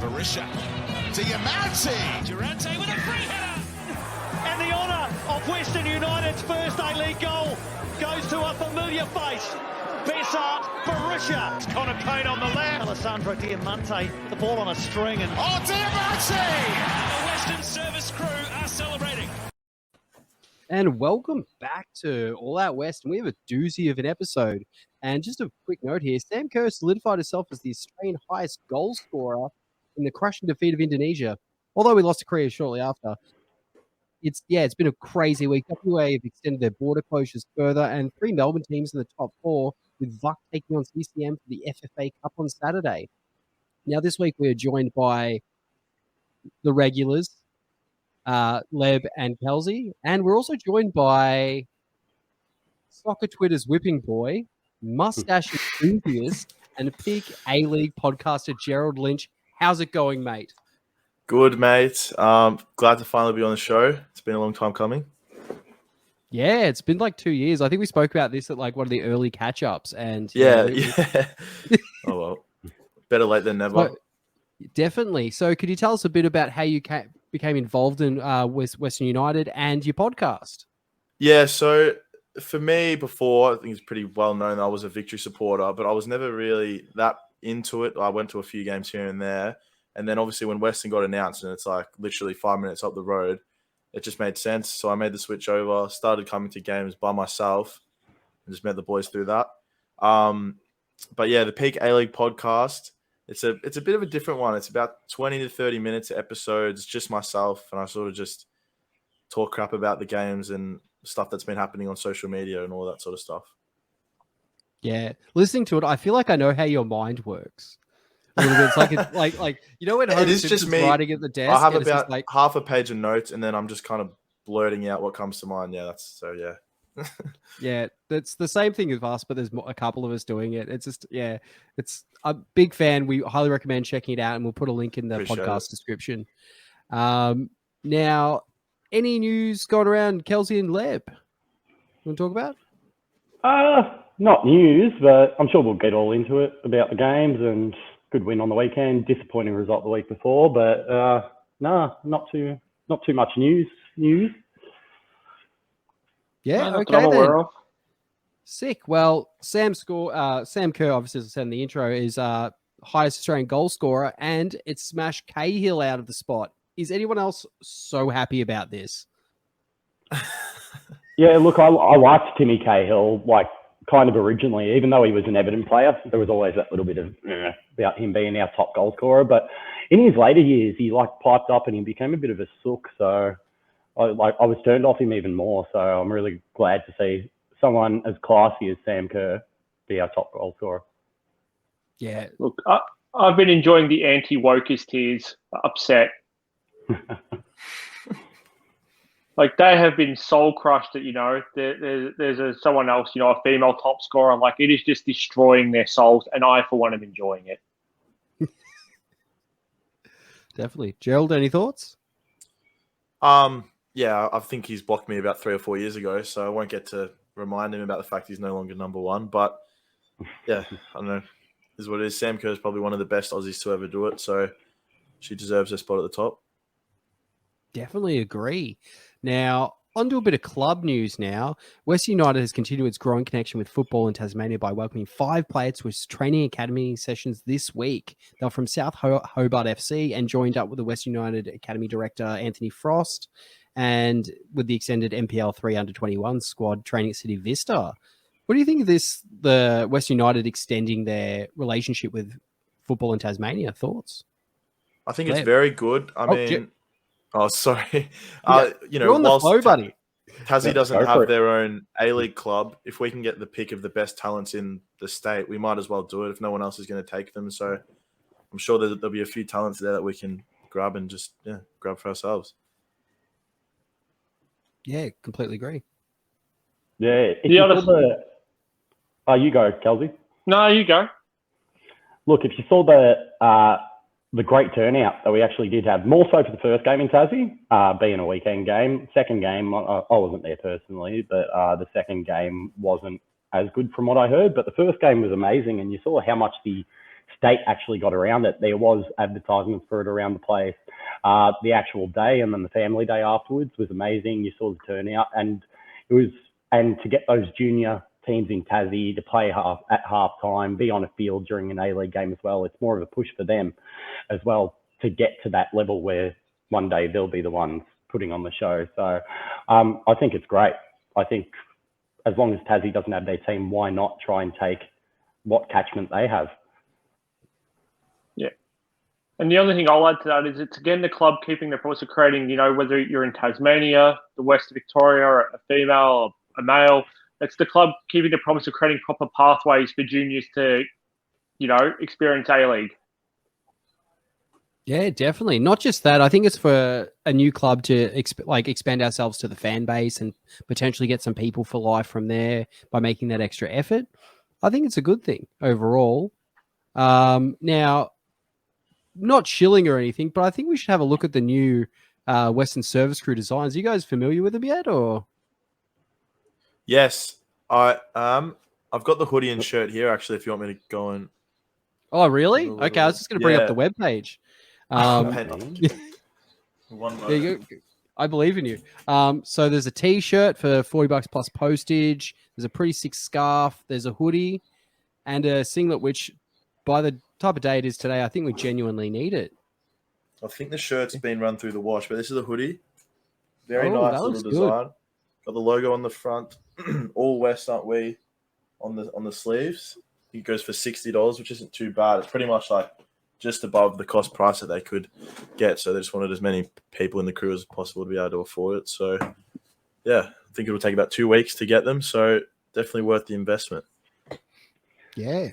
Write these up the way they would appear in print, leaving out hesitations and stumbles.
Barisha. Diamante. Durante with a free header. And the honour of Western United's first A-League goal goes to a familiar face. Bessart Barisha. It's Connor Payne on the left. Alessandro Diamante, the ball on a string. And Oh, Diamante! The Western service crew are celebrating. And welcome back to All Out West. And we have a doozy of an episode. And just a quick note here, Sam Kerr solidified herself as the Australian highest goal scorer in the crushing defeat of Indonesia. Although we lost to Korea shortly after. It's been a crazy week. WA have extended their border closures further, and 3 Melbourne teams in the top 4, with VUC taking on CCM for the FFA Cup on Saturday. Now, this week we are joined by the regulars, Leb and Kelsey, and we're also joined by Soccer Twitter's whipping boy, mustache enthusiast, and peak A-League podcaster Gerald Lynch. How's it going, mate? Good, mate. Glad to finally be on the show. It's been a long time coming. Yeah, it's been like 2 years. I think we spoke about this at like one of the early catch-ups. And yeah. Oh, well. Better late than never. So, definitely. So could you tell us a bit about how you became involved in Western United and your podcast? Yeah, so for me before, I think it's pretty well known that I was a Victory supporter, but I was never really that into it. I went to a few games here and there. And then obviously when Western got announced and it's like literally 5 minutes up the road, it just made sense. So I made the switch over, started coming to games by myself and just met the boys through that. But yeah, the Peak A-League podcast, it's a bit of a different one. It's about 20 to 30 minutes episodes, just myself. And I sort of just talk crap about the games and stuff that's been happening on social media and all that sort of stuff. Yeah. Listening to it, I feel like I know how your mind works. It's like you know when it is just me writing at the desk. I have about half a page of notes, and then I'm just kind of blurting out what comes to mind. Yeah, Yeah, that's the same thing with us, but there's a couple of us doing it. It's just it's a big fan. We highly recommend checking it out, and we'll put a link in the podcast description. Now, any news going around Kelsey and Leb? You want to talk about? Not news, but I'm sure we'll get all into it about the games and. Good win on the weekend. Disappointing result the week before, but not too much news. Yeah, no, okay I'm aware then. of. Sick. Well, Sam Kerr, obviously, as I said in the intro, is highest Australian goal scorer, and it's smashed Cahill out of the spot. Is anyone else so happy about this? Yeah, look, I liked Timmy Cahill, kind of originally, even though he was an Everton player, there was always that little bit of about him being our top goal scorer. But in his later years, he piped up and he became a bit of a sook. So I was turned off him even more. So I'm really glad to see someone as classy as Sam Kerr be our top goal scorer. Yeah. Look, I've been enjoying the anti-wokest tears upset. Like they have been soul crushed that, there's someone else, a female top scorer. Like it is just destroying their souls. And I, for one, am enjoying it. Definitely. Gerald, any thoughts? Yeah, I think he's blocked me about 3 or 4 years ago. So I won't get to remind him about the fact he's no longer number one. But yeah, I don't know. This is what it is. Sam Kerr is probably one of the best Aussies to ever do it. So she deserves her spot at the top. Definitely agree. Now, on to a bit of club news now. Western United has continued its growing connection with football in Tasmania by welcoming 5 players to its training academy sessions this week. They're from South Hobart FC and joined up with the Western United Academy director, Anthony Frost, and with the extended NPL 3 under-21 squad training at City Vista. What do you think of this, the Western United extending their relationship with football in Tasmania? Thoughts? I think it's very good. Sorry. You're on the flow, buddy. Tassie doesn't have their own A-League club. If we can get the pick of the best talents in the state, we might as well do it if no one else is going to take them. So I'm sure that there'll be a few talents there that we can grab and just grab for ourselves. Yeah, completely agree. Yeah. You go, Kelsey. No, you go. Look, if you saw the great turnout that we actually did have, more so for the first game in Tassie, being a weekend game. Second game, I wasn't there personally, but the second game wasn't as good from what I heard. But the first game was amazing, and you saw how much the state actually got around it. There was advertisements for it around the place. The actual day and then the family day afterwards was amazing. You saw the turnout, and to get those junior teams in Tassie to play at half time, be on a field during an A-League game as well. It's more of a push for them as well to get to that level where one day they'll be the ones putting on the show. So I think it's great. I think as long as Tassie doesn't have their team, why not try and take what catchment they have? Yeah. And the only thing I'll add to that is it's, again, the club keeping their promise of creating, whether you're in Tasmania, the west of Victoria, or a female or a male, it's the club keeping the promise of creating proper pathways for juniors to, experience A-League. Yeah, definitely. Not just that. I think it's for a new club to expand ourselves to the fan base and potentially get some people for life from there by making that extra effort. I think it's a good thing overall. Now, not shilling or anything, but I think we should have a look at the new Western Service Crew designs. Are you guys familiar with them yet, or? Yes, I am. I've got the hoodie and shirt here, actually, if you want me to go and... Oh, really? Okay, I was just going to bring up the webpage. There you go. I believe in you. So there's a T-shirt for $40 plus postage. There's a pretty sick scarf. There's a hoodie and a singlet, which by the type of day it is today, I think we genuinely need it. I think the shirt's been run through the wash, but this is a hoodie. Very Oh, nice that little looks design. good. Got the logo on the front. All West, aren't we? On the sleeves. I think it goes for $60, which isn't too bad. It's pretty much like just above the cost price that they could get. So they just wanted as many people in the crew as possible to be able to afford it. So, yeah, I think it'll take about 2 weeks to get them. So definitely worth the investment. Yeah,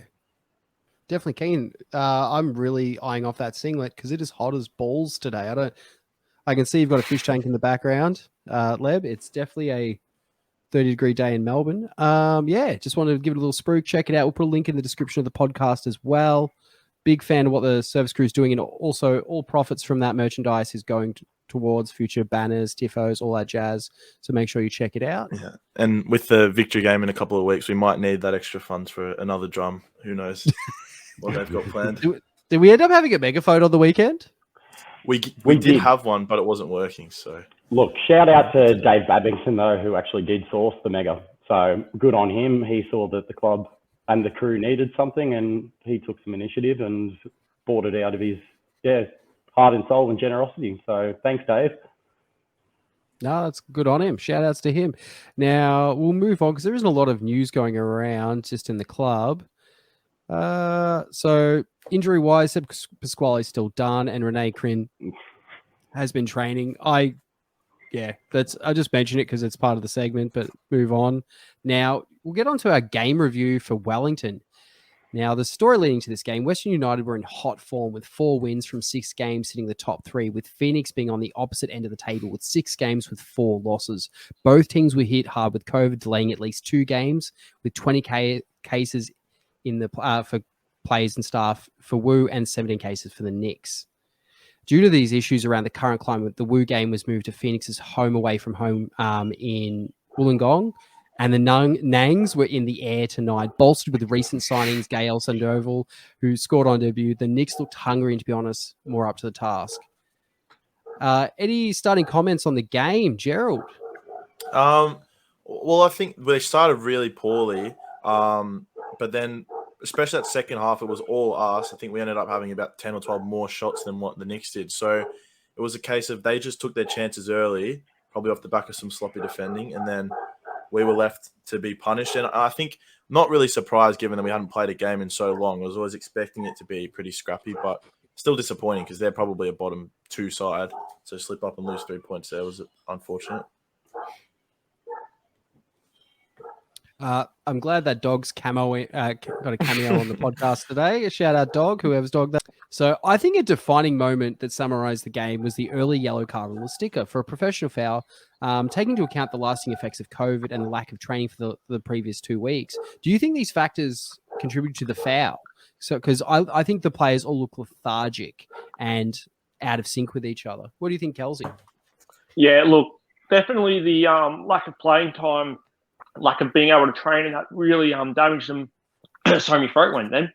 definitely keen. I'm really eyeing off that singlet because it is hot as balls today. I can see you've got a fish tank in the background, Leb. It's definitely a 30-degree day in Melbourne. Yeah, just wanted to give it a little spruik. Check it out. We'll put a link in the description of the podcast as well. Big fan of what the Service Crew is doing, and also all profits from that merchandise is going towards future banners, tifos, all that jazz. So make sure you check it out. Yeah, and with the victory game in a couple of weeks, we might need that extra funds for another drum. Who knows what they've got planned? Did we end up having a megaphone on the weekend? We did have one, but it wasn't working. So look, shout out to Dave Babington though, who actually did source the mega. So good on him. He saw that the club and the crew needed something, and he took some initiative and bought it out of his heart and soul and generosity. So thanks, Dave. No, that's good on him. Shout outs to him. Now we'll move on because there isn't a lot of news going around just in the club. So injury wise, Seb Pasquale is still done, and Renee Crin has been training. I just mentioned it because it's part of the segment, but move on. Now we'll get on to our game review for Wellington. Now, the story leading to this game, Western United were in hot form with 4 wins from 6 games, sitting the top 3, with Phoenix being on the opposite end of the table with 6 games with 4 losses. Both teams were hit hard with COVID, delaying at least 2 games, with 20 cases in the for players and staff for Wu and 17 cases for the Knicks. Due to these issues around the current climate, the Wu game was moved to Phoenix's home away from home in Wollongong, and the Nangs were in the air tonight, bolstered with recent signings, Gael Sandoval, who scored on debut. The Knicks looked hungry and, to be honest, more up to the task. Any starting comments on the game, Gerald? Well, I think they started really poorly, but then, especially that second half, it was all us. I think we ended up having about 10 or 12 more shots than what the Knicks did. So it was a case of they just took their chances early, probably off the back of some sloppy defending, and then we were left to be punished. And I think not really surprised given that we hadn't played a game in so long. I was always expecting it to be pretty scrappy, but still disappointing because they're probably a bottom 2 side. So slip up and lose 3 points there was unfortunate. I'm glad that Dog's got a cameo on the podcast today. A shout out, Dog, whoever's dog that. So I think a defining moment that summarized the game was the early yellow card on Lustica for a professional foul, taking into account the lasting effects of COVID and the lack of training for the previous 2 weeks. Do you think these factors contribute to the foul? So, because I think the players all look lethargic and out of sync with each other. What do you think, Kelsey? Yeah, look, definitely the lack of playing time, lack of being able to train, and that really damaged them. Sorry, my throat went then.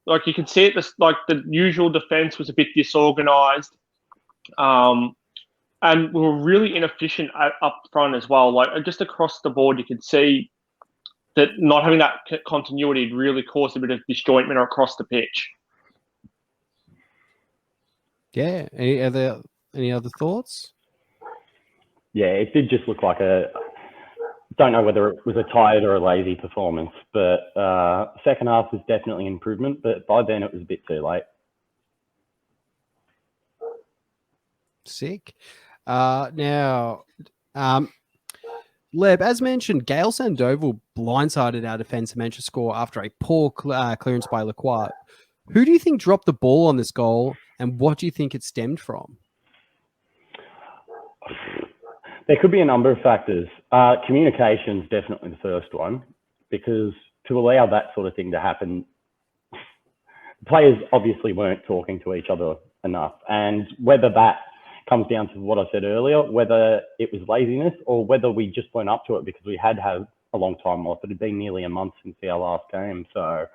Like you could see it, like the usual defense was a bit disorganized. And we were really inefficient up front as well. Like just across the board, you could see that not having that continuity really caused a bit of disjointment across the pitch. Yeah. Any other thoughts? Yeah, it did just look like don't know whether it was a tired or a lazy performance, but second half was definitely an improvement, but by then it was a bit too late. Sick. Now, Leb, as mentioned, Gail Sandoval blindsided our defence and managed to score after a poor clearance by Lacroix. Who do you think dropped the ball on this goal, and what do you think it stemmed from? There could be a number of factors. Communication's definitely the first one, because to allow that sort of thing to happen, players obviously weren't talking to each other enough. And whether that comes down to what I said earlier, whether it was laziness or whether we just weren't up to it because we had a long time off. It had been nearly a month since our last game. So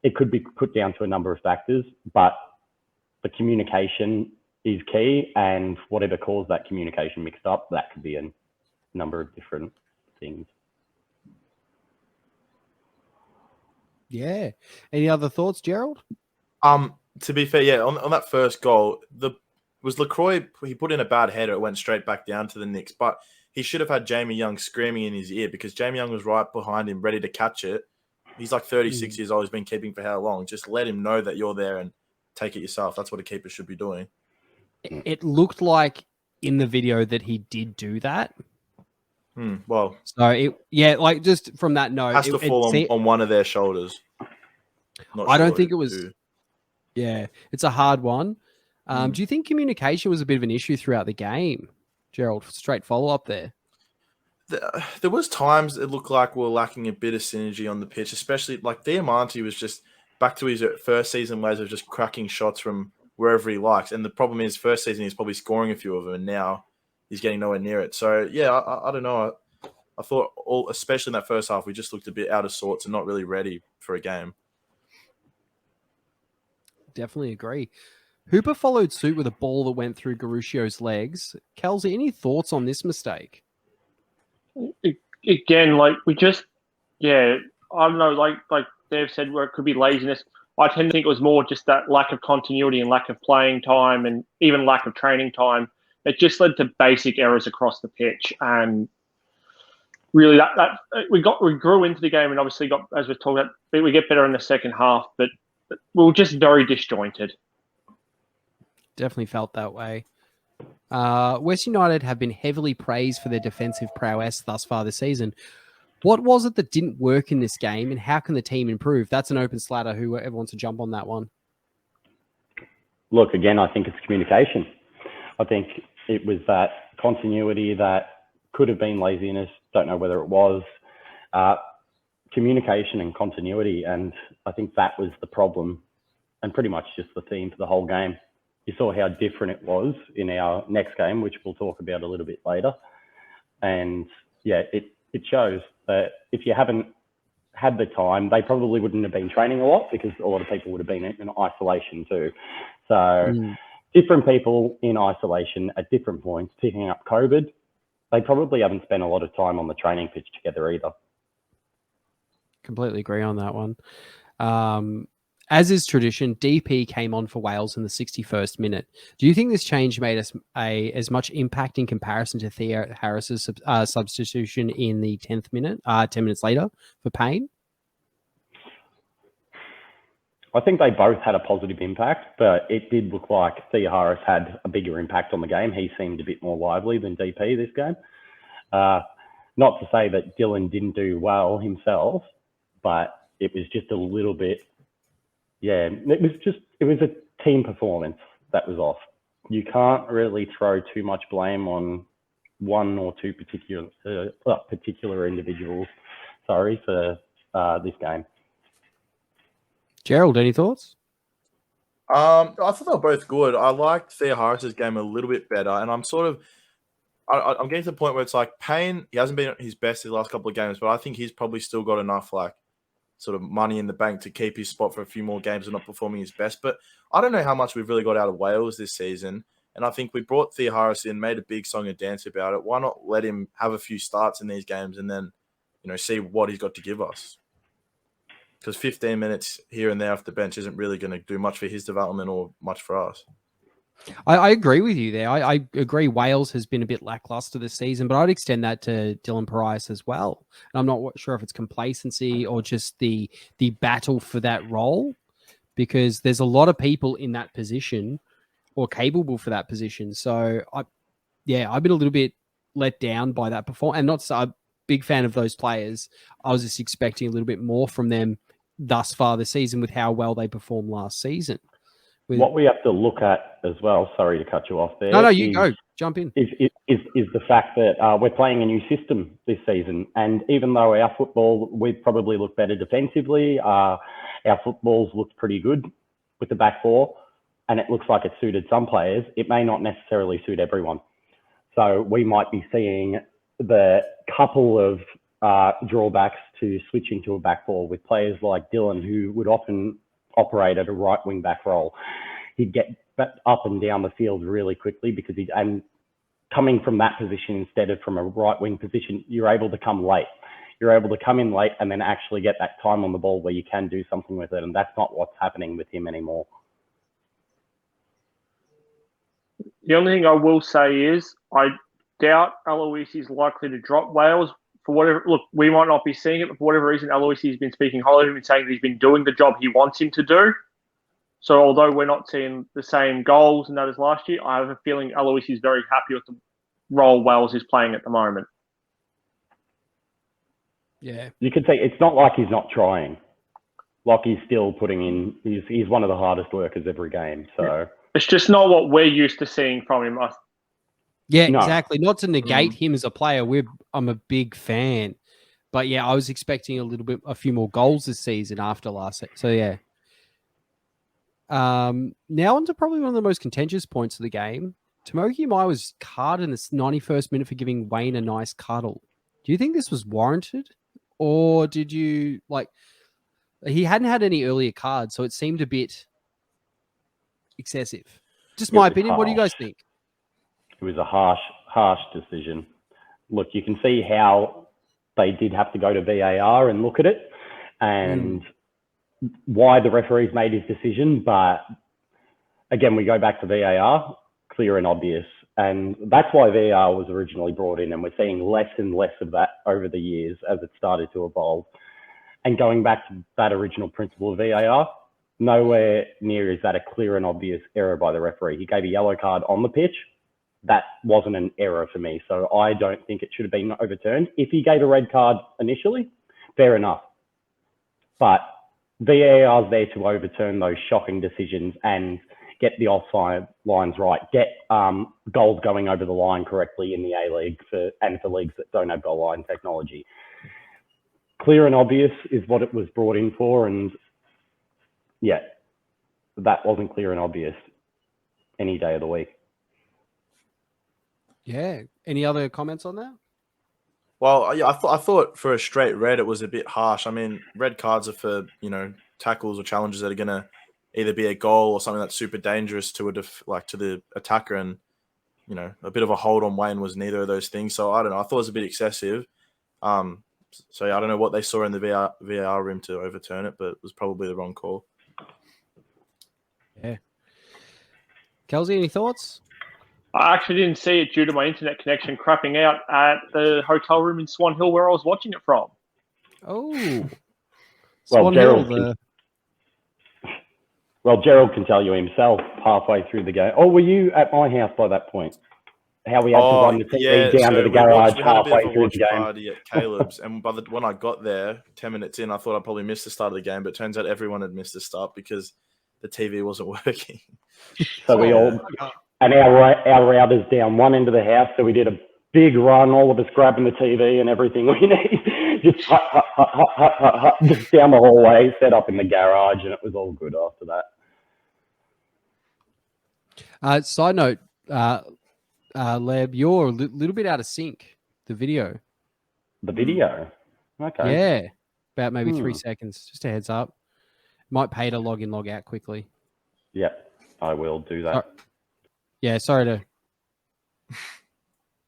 it could be put down to a number of factors, but the communication is key, and whatever caused that communication mixed up, that could be a number of different things. Yeah. Any other thoughts, Gerald? To be fair, yeah, on that first goal, was Lacroix, he put in a bad header, it went straight back down to the Knicks, but he should have had Jamie Young screaming in his ear because Jamie Young was right behind him, ready to catch it. He's like 36 years old, he's been keeping for how long? Just let him know that you're there and take it yourself. That's what a keeper should be doing. It looked like in the video that he did do that. Well, so like just from that note, has to fall on one of their shoulders. I don't think it was. Yeah, it's a hard one. Do you think communication was a bit of an issue throughout the game, Gerald? Straight follow up there. There was times it looked like we were lacking a bit of synergy on the pitch, especially like Diamante was just back to his first season ways of just cracking shots from wherever he likes. And the problem is first season he's probably scoring a few of them, and now he's getting nowhere near it. So, yeah, I don't know. I thought, especially in that first half, we just looked a bit out of sorts and not really ready for a game. Definitely agree. Hooper followed suit with a ball that went through Garuccio's legs. Kelsey, any thoughts on this mistake? Again, like we just, I don't know, like Dave said, where it could be laziness. I tend to think it was more just that lack of continuity and lack of playing time and even lack of training time. It just led to basic errors across the pitch. And really that we grew into the game and obviously got, as we've talked about, we get better in the second half, but we were just very disjointed. Definitely felt that way. West United have been heavily praised for their defensive prowess thus far this season. What was it that didn't work in this game, and how can the team improve? That's an open slatter. Whoever wants to jump on that one. Look, again, I think it's communication. I think it was that continuity that could have been laziness. Don't know whether it was. Communication and continuity, and I think that was the problem and pretty much just the theme for the whole game. You saw how different it was in our next game, which we'll talk about a little bit later. And yeah, it shows that if you haven't had the time, they probably wouldn't have been training a lot because a lot of people would have been in isolation too. So different people in isolation at different points, picking up COVID, they probably haven't spent a lot of time on the training pitch together either. Completely agree on that one. As is tradition, DP came on for Wales in the 61st minute. Do you think this change made us as much impact in comparison to Theo Harris's substitution in the 10th minute, 10 minutes later for Payne? I think they both had a positive impact, but it did look like Theo Harris had a bigger impact on the game. He seemed a bit more lively than DP this game. Not to say that Dylan didn't do well himself, but it was just a little bit. Yeah, it was a team performance that was off. You can't really throw too much blame on one or two particular individuals. Sorry for this game. Gerald, any thoughts? I thought they were both good. I liked Theo Harris's game a little bit better, and I'm getting to the point where it's like Payne, he hasn't been his best in the last couple of games, but I think he's probably still got enough like sort of money in the bank to keep his spot for a few more games and not performing his best. But I don't know how much we've really got out of Wales this season. And I think we brought Thea Harris in, made a big song and dance about it. Why not let him have a few starts in these games and then, see what he's got to give us? Because 15 minutes here and there off the bench isn't really going to do much for his development or much for us. I agree with you there. I agree Wales has been a bit lackluster this season, but I'd extend that to Dylan Parias as well. And I'm not sure if it's complacency or just the battle for that role, because there's a lot of people in that position or capable for that position. So I've been a little bit let down by that performance. And not I'm a big fan of those players. I was just expecting a little bit more from them thus far this season with how well they performed last season. What we have to look at as well, sorry to cut you off there. No, you go. Jump in. Is the fact that we're playing a new system this season. And even though our football, we probably look better defensively, our footballs looked pretty good with the back four, and it looks like it suited some players. It may not necessarily suit everyone. So we might be seeing the couple of drawbacks to switching to a back four with players like Dylan, who would often operate at a right wing back role. He'd get up and down the field really quickly and coming from that position instead of from a right wing position, you're able to come late. You're able to come in late and then actually get that time on the ball where you can do something with it. And that's not what's happening with him anymore. The only thing I will say is I doubt Aloisi is likely to drop Wales. For whatever, look, we might not be seeing it, but for whatever reason, Aloisi has been speaking highly of him and saying that he's been doing the job he wants him to do. So although we're not seeing the same goals and that as last year, I have a feeling Aloisi is very happy with the role Wales is playing at the moment. Yeah. You could say it's not like he's not trying. Like he's still putting in, he's one of the hardest workers every game. So it's just not what we're used to seeing from him. Yeah, No. exactly. Not to negate him as a player. I'm a big fan. But yeah, I was expecting a few more goals this season after last season. So yeah. Now on to probably one of the most contentious points of the game. Tomoki Mai was carded in the 91st minute for giving Wayne a nice cuddle. Do you think this was warranted? Or did you he hadn't had any earlier cards, so it seemed a bit excessive. Just my opinion. What do you guys think? It was a harsh decision. Look, you can see how they did have to go to VAR and look at it and why the referees made his decision. But again, we go back to VAR, clear and obvious. And that's why VAR was originally brought in. And we're seeing less and less of that over the years as it started to evolve. And going back to that original principle of VAR, nowhere near is that a clear and obvious error by the referee. He gave a yellow card on the pitch. That wasn't an error for me. So I don't think it should have been overturned. If he gave a red card initially, fair enough. But VAR is there to overturn those shocking decisions and get the offside lines right, get goals going over the line correctly in the A-League and for leagues that don't have goal line technology. Clear and obvious is what it was brought in for. And yeah, that wasn't clear and obvious any day of the week. Yeah. Any other comments on that? Well, yeah, I thought for a straight red, it was a bit harsh. I mean, red cards are for, tackles or challenges that are going to either be a goal or something that's super dangerous to to the attacker. And, a bit of a hold on Wayne was neither of those things. So I don't know. I thought it was a bit excessive. So yeah, I don't know what they saw in the VAR room to overturn it, but it was probably the wrong call. Yeah. Kelsey, any thoughts? I actually didn't see it due to my internet connection crapping out at the hotel room in Swan Hill where I was watching it from. Oh. Well, Swan Gerald Hill, Gerald can tell you himself halfway through the game. Oh, were you at my house by that point? How we had to run the TV down to the garage halfway through the game. Party at Caleb's, and when I got there, 10 minutes in, I thought I probably missed the start of the game, but it turns out everyone had missed the start because the TV wasn't working. So we all, and our router's down one end of the house, so we did a big run, all of us grabbing the TV and everything we need, just just down the hallway, set up in the garage, and it was all good after that. Side note, Leb, you're a little bit out of sync, the video. The video? Okay. Yeah. About maybe 3 seconds. Just a heads up. Might pay to log in, log out quickly. Yep, I will do that. Yeah, sorry to...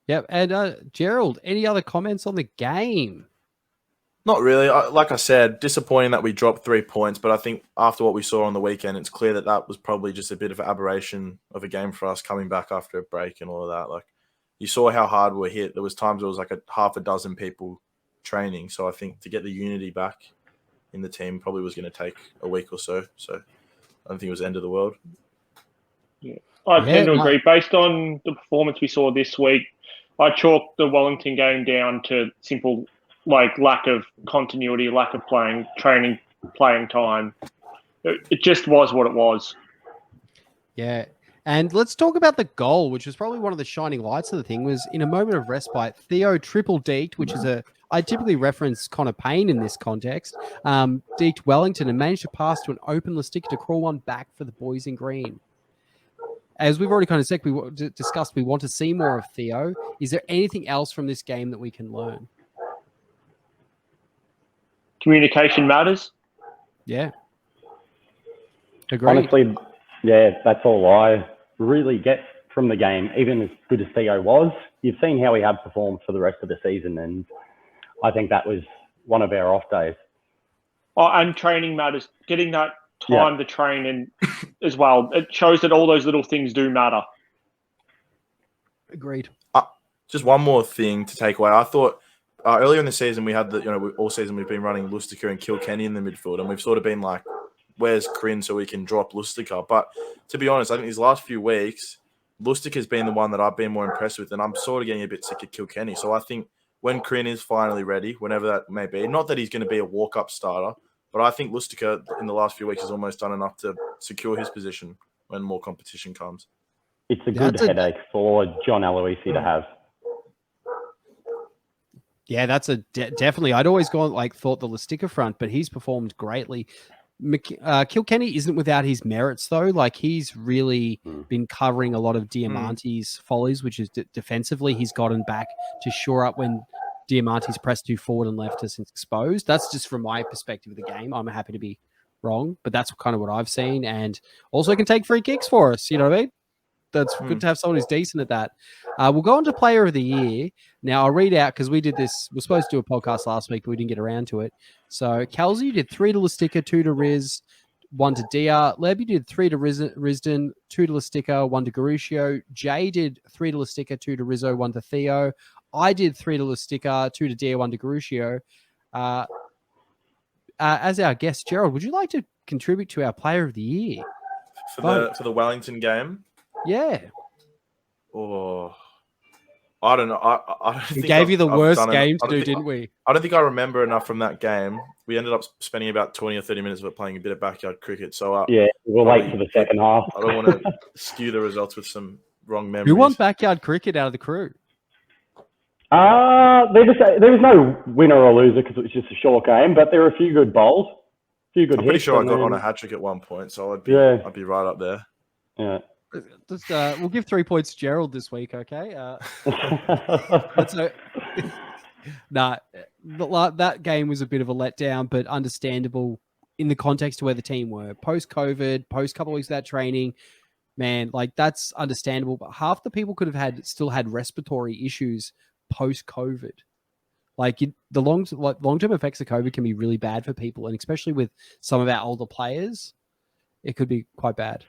Yep, and Gerald, any other comments on the game? Not really. Like I said, disappointing that we dropped 3 points, but I think after what we saw on the weekend, it's clear that that was probably just a bit of an aberration of a game for us coming back after a break and all of that. Like, you saw how hard we were hit. There was times there was like half a dozen people training. So I think to get the unity back in the team probably was going to take a week or so. So I don't think it was the end of the world. Yeah. I tend to agree. Based on the performance we saw this week, I chalk the Wellington game down to simple lack of continuity, lack of playing time. It just was what it was. Yeah. And let's talk about the goal, which was probably one of the shining lights of the thing, was in a moment of respite, Theo triple deked, which is I typically reference Connor Payne in this context, deked Wellington and managed to pass to an open Lustica to crawl one back for the boys in green. As we've already kind of said, discussed, we want to see more of Theo. Is there anything else from this game that we can learn? Communication matters. Yeah. Agreed. Honestly, yeah, that's all I really get from the game. Even as good as Theo was, you've seen how he had performed for the rest of the season, and I think that was one of our off days. Oh, and training matters. Getting that time to train and as well. It shows that all those little things do matter. Agreed. Just one more thing to take away. I thought earlier in the season we had all season we've been running Lustica and Kilkenny in the midfield, and we've sort of been like, where's Crin so we can drop Lustica? But to be honest, I think these last few weeks, Lustica's been the one that I've been more impressed with, and I'm sort of getting a bit sick of Kilkenny. So I think when Crin is finally ready, whenever that may be, not that he's going to be a walk-up starter, but I think Lustica in the last few weeks has almost done enough to secure his position when more competition comes. It's a good headache for John Aloisi to have. Yeah, that's definitely. I'd always thought the Lustica front, but he's performed greatly. Kilkenny isn't without his merits, though. Like, he's really been covering a lot of Diamante's follies, which is defensively. He's gotten back to shore up when Diamante's pressed too forward and left us exposed. That's just from my perspective of the game. I'm happy to be wrong, but that's kind of what I've seen. And also can take free kicks for us. You know what I mean? That's good to have someone who's decent at that. We'll go on to Player of the Year. Now, I'll read out, because we did this. We're supposed to do a podcast last week, but we didn't get around to it. So, Kelsey, you did 3 to Lustica, 2 to Riz, 1 to Dia. Leb, you did 3 to Risden, 2 to Lustica, 1 to Garuscio. Jay did 3 to Lustica, 2 to Rizzo, 1 to Theo. I did 3 to Lustica, 2 to Dia, 1 to Garuscio. As our guest, Gerald, would you like to contribute to our Player of the Year? For the Wellington game? Yeah. Oh, I don't know. I don't think we gave you the worst game to do, didn't we? I don't think I remember enough from that game. We ended up spending about 20 or 30 minutes of it playing a bit of backyard cricket. So yeah, we'll wait for the second half. I don't want to skew the results with some wrong memories. Who won backyard cricket out of the crew? There was no winner or loser because it was just a short game, but there were a few good bowls, a few good hits. I'm pretty sure I got on a hat trick at one point, so I'd be right up there. Yeah. Just, we'll give 3 points to Gerald this week, okay? That game was a bit of a letdown, but understandable in the context of where the team were. Post-COVID, post-couple of weeks of that training, man, that's understandable. But half the people could have still had respiratory issues post-COVID. The long-term effects of COVID can be really bad for people, and especially with some of our older players, it could be quite bad.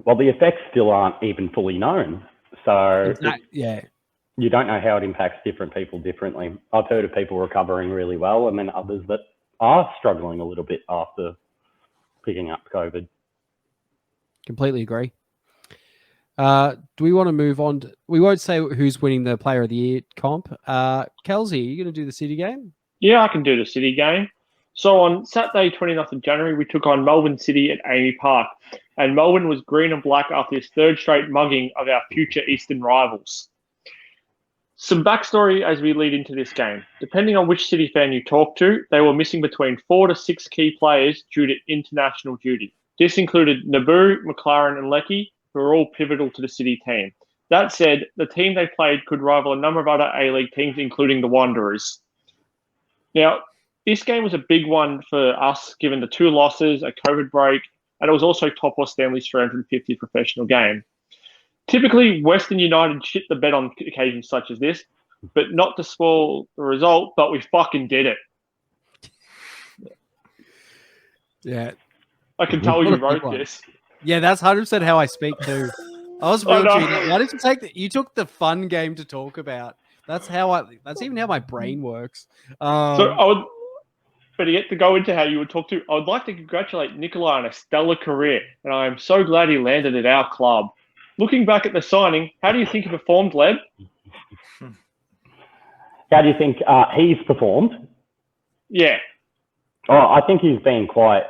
Well, the effects still aren't even fully known. So you don't know how it impacts different people differently. I've heard of people recovering really well, and then others that are struggling a little bit after picking up COVID. Completely agree. Do we want to move on? We won't say who's winning the Player of the Year comp. Kelsey, are you going to do the City game? Yeah, I can do the City game. So on Saturday, 29th of January, we took on Melbourne City at Amy Park. And Melbourne was green and black after his third straight mugging of our future Eastern rivals. Some backstory as we lead into this game. Depending on which City fan you talk to, they were missing between 4 to 6 key players due to international duty. This included Naboo, McLaren and Leckie, who are all pivotal to the City team. That said, the team they played could rival a number of other A-League teams, including the Wanderers. Now, this game was a big one for us, given the 2 losses, a COVID break, and it was also Topos Stanley's 350th professional game. Typically, Western United shit the bed on occasions such as this, but not to spoil the result, but we fucking did it. Yeah. I can tell you What a big wrote one. this. Yeah, that's 100% how I speak too. I was Oh, real no. cheating. Why did you take you took the fun game to talk about? That's even how my brain works. But yet to go into how you would talk to, I would like to congratulate Nikolai on a stellar career, and I am so glad he landed at our club. Looking back at the signing, how do you think he performed, Leb? How do you think he's performed? Yeah. Oh, I think he's been quite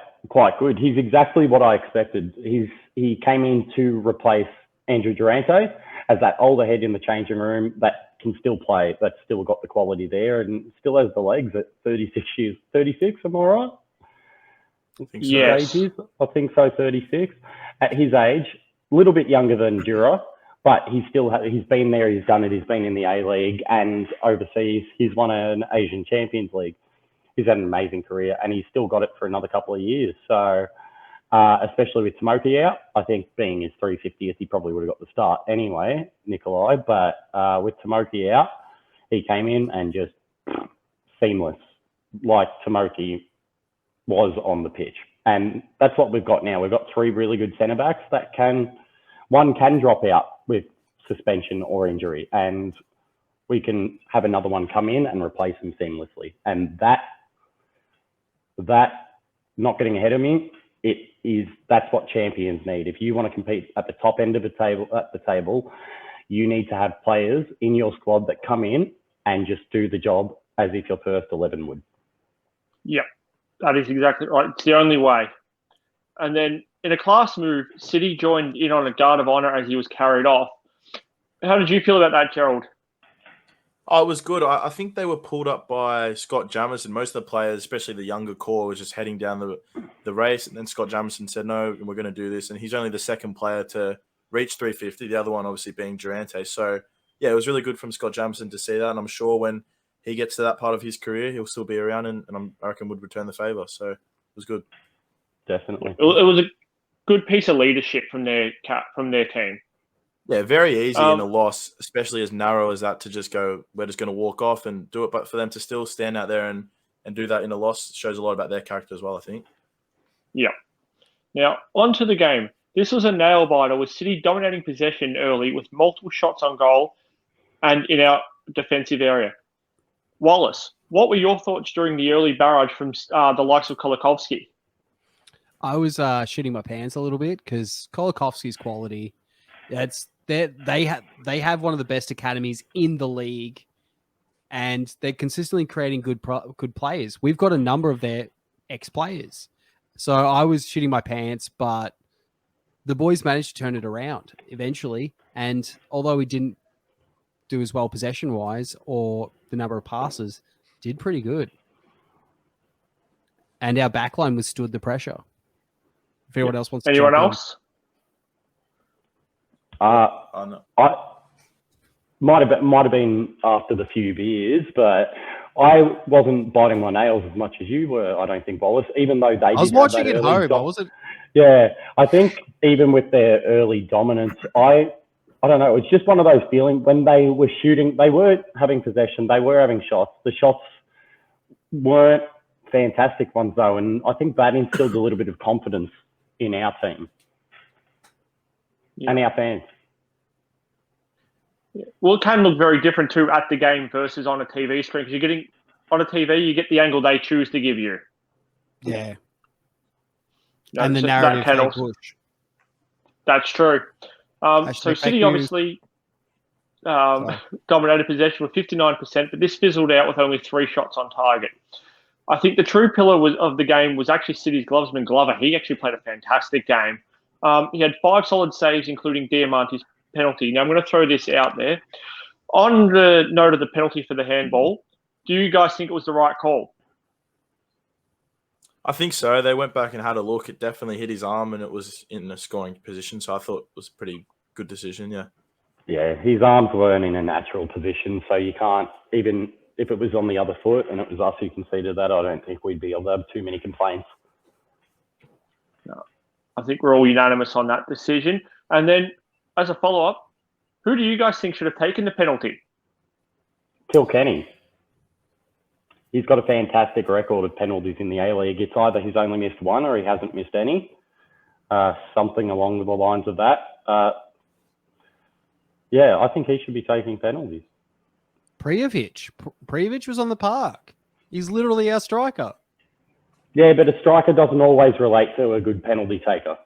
good. He's exactly what I expected. He came in to replace Andrew Durante as that older head in the changing room that can still play, that's still got the quality there and still has the legs at 36 years. 36, am I right? I think so. Yes. I think so, 36. At his age, a little bit younger than Dura, but he's been there, he's done it, he's been in the A-League and overseas. He's won an Asian Champions League. He's had an amazing career and he's still got it for another couple of years. So, especially with Smoky out, I think being his 350th, he probably would have got the start anyway, Nikolai. But with Smoky out, he came in and just seamless, like Smoky was on the pitch. And that's what we've got now. We've got 3 really good centre backs that one can drop out with suspension or injury, and we can have another one come in and replace him seamlessly. And that not getting ahead of me, that's what champions need. If you want to compete at the top end of the table, you need to have players in your squad that come in and just do the job as if your first 11 would. Yep, that is exactly right. It's the only way. And then in a class move, City joined in on a guard of honour as he was carried off. How did you feel about that, Gerald? Oh, it was good. I think they were pulled up by Scott Jamieson. Most of the players, especially the younger core, was just heading down the race. And then Scott Jamieson said, no, we're going to do this. And he's only the second player to reach 350, the other one obviously being Durante. So, yeah, it was really good from Scott Jamieson to see that. And I'm sure when he gets to that part of his career, he'll still be around and I reckon would return the favour. So, it was good. Definitely. It was a good piece of leadership from their team. Yeah, very easy in a loss, especially as narrow as that, to just go, we're just going to walk off and do it. But for them to still stand out there and do that in a loss shows a lot about their character as well, I think. Yeah. Now, on to the game. This was a nail-biter with City dominating possession early with multiple shots on goal and in our defensive area. Wallace, what were your thoughts during the early barrage from the likes of Kolakovsky? I was shitting my pants a little bit because Kolakovsky's quality, they have one of the best academies in the league, and they're consistently creating good players. We've got a number of their ex-players. So I was shitting my pants, but the boys managed to turn it around eventually. And although we didn't do as well possession-wise or the number of passes, did pretty good. And our backline withstood the pressure. If anyone else wants to Anyone jump in. else? No. I might have been after the few beers, but I wasn't biting my nails as much as you were. I don't think, Wallace, even though they. I was watching at home. I wasn't. Yeah, I think even with their early dominance, I don't know. It's just one of those feelings when they were shooting. They weren't having possession. They were having shots. The shots weren't fantastic ones though, and I think that instilled a little bit of confidence in our team and our fans. Well, it can look very different too at the game versus on a TV screen, because you're getting on a TV, you get the angle they choose to give you. Yeah. No, And the so narrative that can they also, push. that's true. So Hashtag City fake obviously dominated possession with 59%, but this fizzled out with only 3 shots on target. I think the true pillar of the game was actually City's glovesman Glover. He actually played a fantastic game. He had 5 solid saves, including Diamante's penalty. Now, I'm going to throw this out there. On the note of the penalty for the handball, do you guys think it was the right call? I think so. They went back and had a look. It definitely hit his arm and it was in a scoring position. So I thought it was a pretty good decision, yeah. Yeah, his arms weren't in a natural position, so you can't even if it was on the other foot and it was us who conceded that, I don't think we'd be able to have too many complaints. No, I think we're all unanimous on that decision. And then, as a follow-up, who do you guys think should have taken the penalty? Kilkenny. He's got a fantastic record of penalties in the A-League. It's either he's only missed one or he hasn't missed any. Something along the lines of that. Yeah, I think he should be taking penalties. Prijovic was on the park. He's literally our striker. Yeah, but a striker doesn't always relate to a good penalty taker.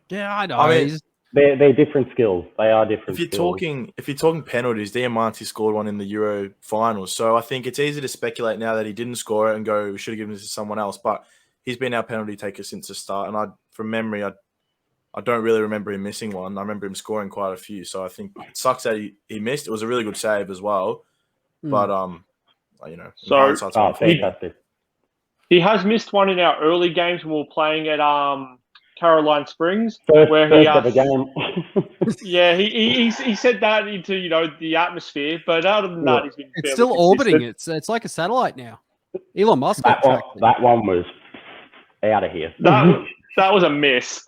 Yeah, I know. I mean, they're different skills. They are different. If you're talking penalties, Diamanti scored one in the Euro finals. So I think it's easy to speculate now that he didn't score it and go, we should have given this to someone else. But he's been our penalty taker since the start. And from memory, I don't really remember him missing one. I remember him scoring quite a few. So I think it sucks that he missed. It was a really good save as well. But So fantastic. He has missed one in our early games when we were playing at Caroline Springs, First he ever game. yeah, he said that into the atmosphere, but other than that, he's been It's fairly still consistent. orbiting. It's like a satellite now. Elon Musk. That one was out of here. That was a miss.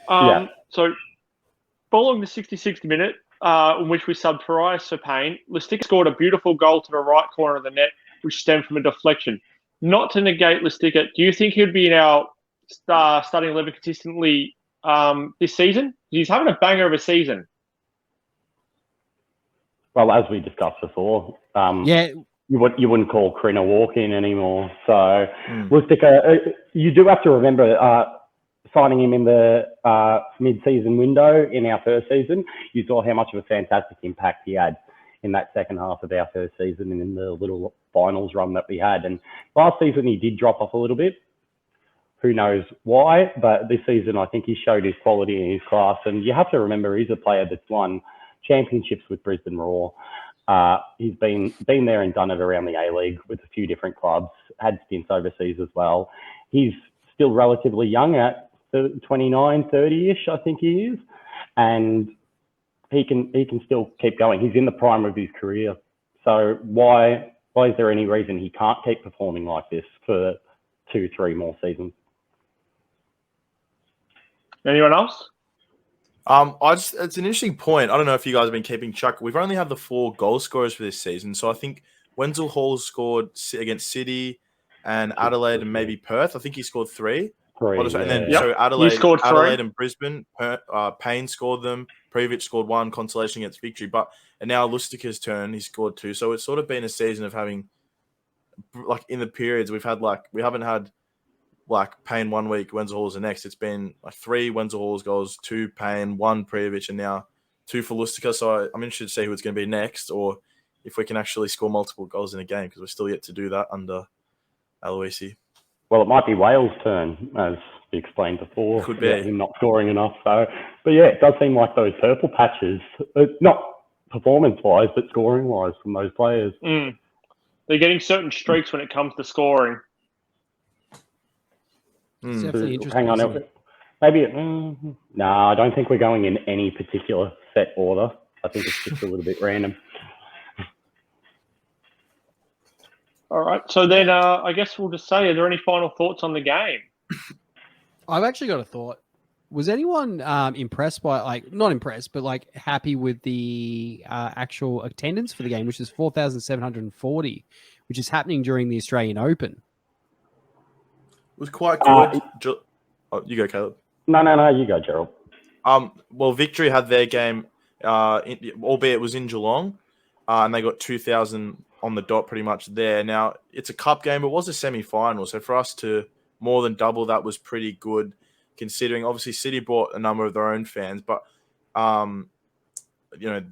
So, following the 66th minute, in which we subbed Farias for Payne, Lustica scored a beautiful goal to the right corner of the net, which stemmed from a deflection. Not to negate Lustica, do you think he'd be in our starting 11 consistently this season? He's having a banger of a season. Well, as we discussed before, you wouldn't call Crin a walk-in anymore. So, Lustica, you do have to remember signing him in the mid-season window in our first season. You saw how much of a fantastic impact he had in that second half of our first season and in the little finals run that we had. And last season, he did drop off a little bit. Who knows why? But this season, I think he showed his quality and his class. And you have to remember, he's a player that's won championships with Brisbane Roar. He's been there and done it around the A-League with a few different clubs, had stints overseas as well. He's still relatively young at 29, 30-ish, I think he is. And he can still keep going. He's in the prime of his career. So why is there any reason he can't keep performing like this for 2-3 more seasons? Anyone else? It's an interesting point. I don't know if you guys have been keeping track. We've only had the 4 goal scorers for this season. So I think Wenzel Hall scored against City and Adelaide and maybe Perth. I think he scored 3. So Adelaide and Brisbane, Payne scored them. Prijovic scored 1, consolation against Victory. And now Lustica's turn, he scored 2. So it's sort of been a season of having, like in the periods we haven't had like Payne 1 week, Wenzel Hall's the next. It's been like 3 Wenzel Hall's goals, 2 Payne, 1 Prijovic, and now 2 for Lustica. So I'm interested to see who it's going to be next, or if we can actually score multiple goals in a game, because we're still yet to do that under Aloisi. Well, it might be Wales' turn, as we explained before. Could be. Him not scoring enough. So, but yeah, it does seem like those purple patches, not performance-wise, but scoring-wise from those players. They're getting certain streaks when it comes to scoring. It's definitely interesting. Hang on. Maybe, no, I don't think we're going in any particular set order. I think it's just a little bit random. All right. So then I guess we'll just say, are there any final thoughts on the game? I've actually got a thought. Was anyone impressed by, not impressed, but happy with the actual attendance for the game, which is 4,740, which is happening during the Australian Open? It was quite good. You go, Caleb. No, you go, Gerald. Well, Victory had their game, albeit it was in Geelong, and they got 2,000 on the dot pretty much there. Now, it's a cup game, but it was a semi-final, so for us to more than double that was pretty good, considering obviously City brought a number of their own fans, but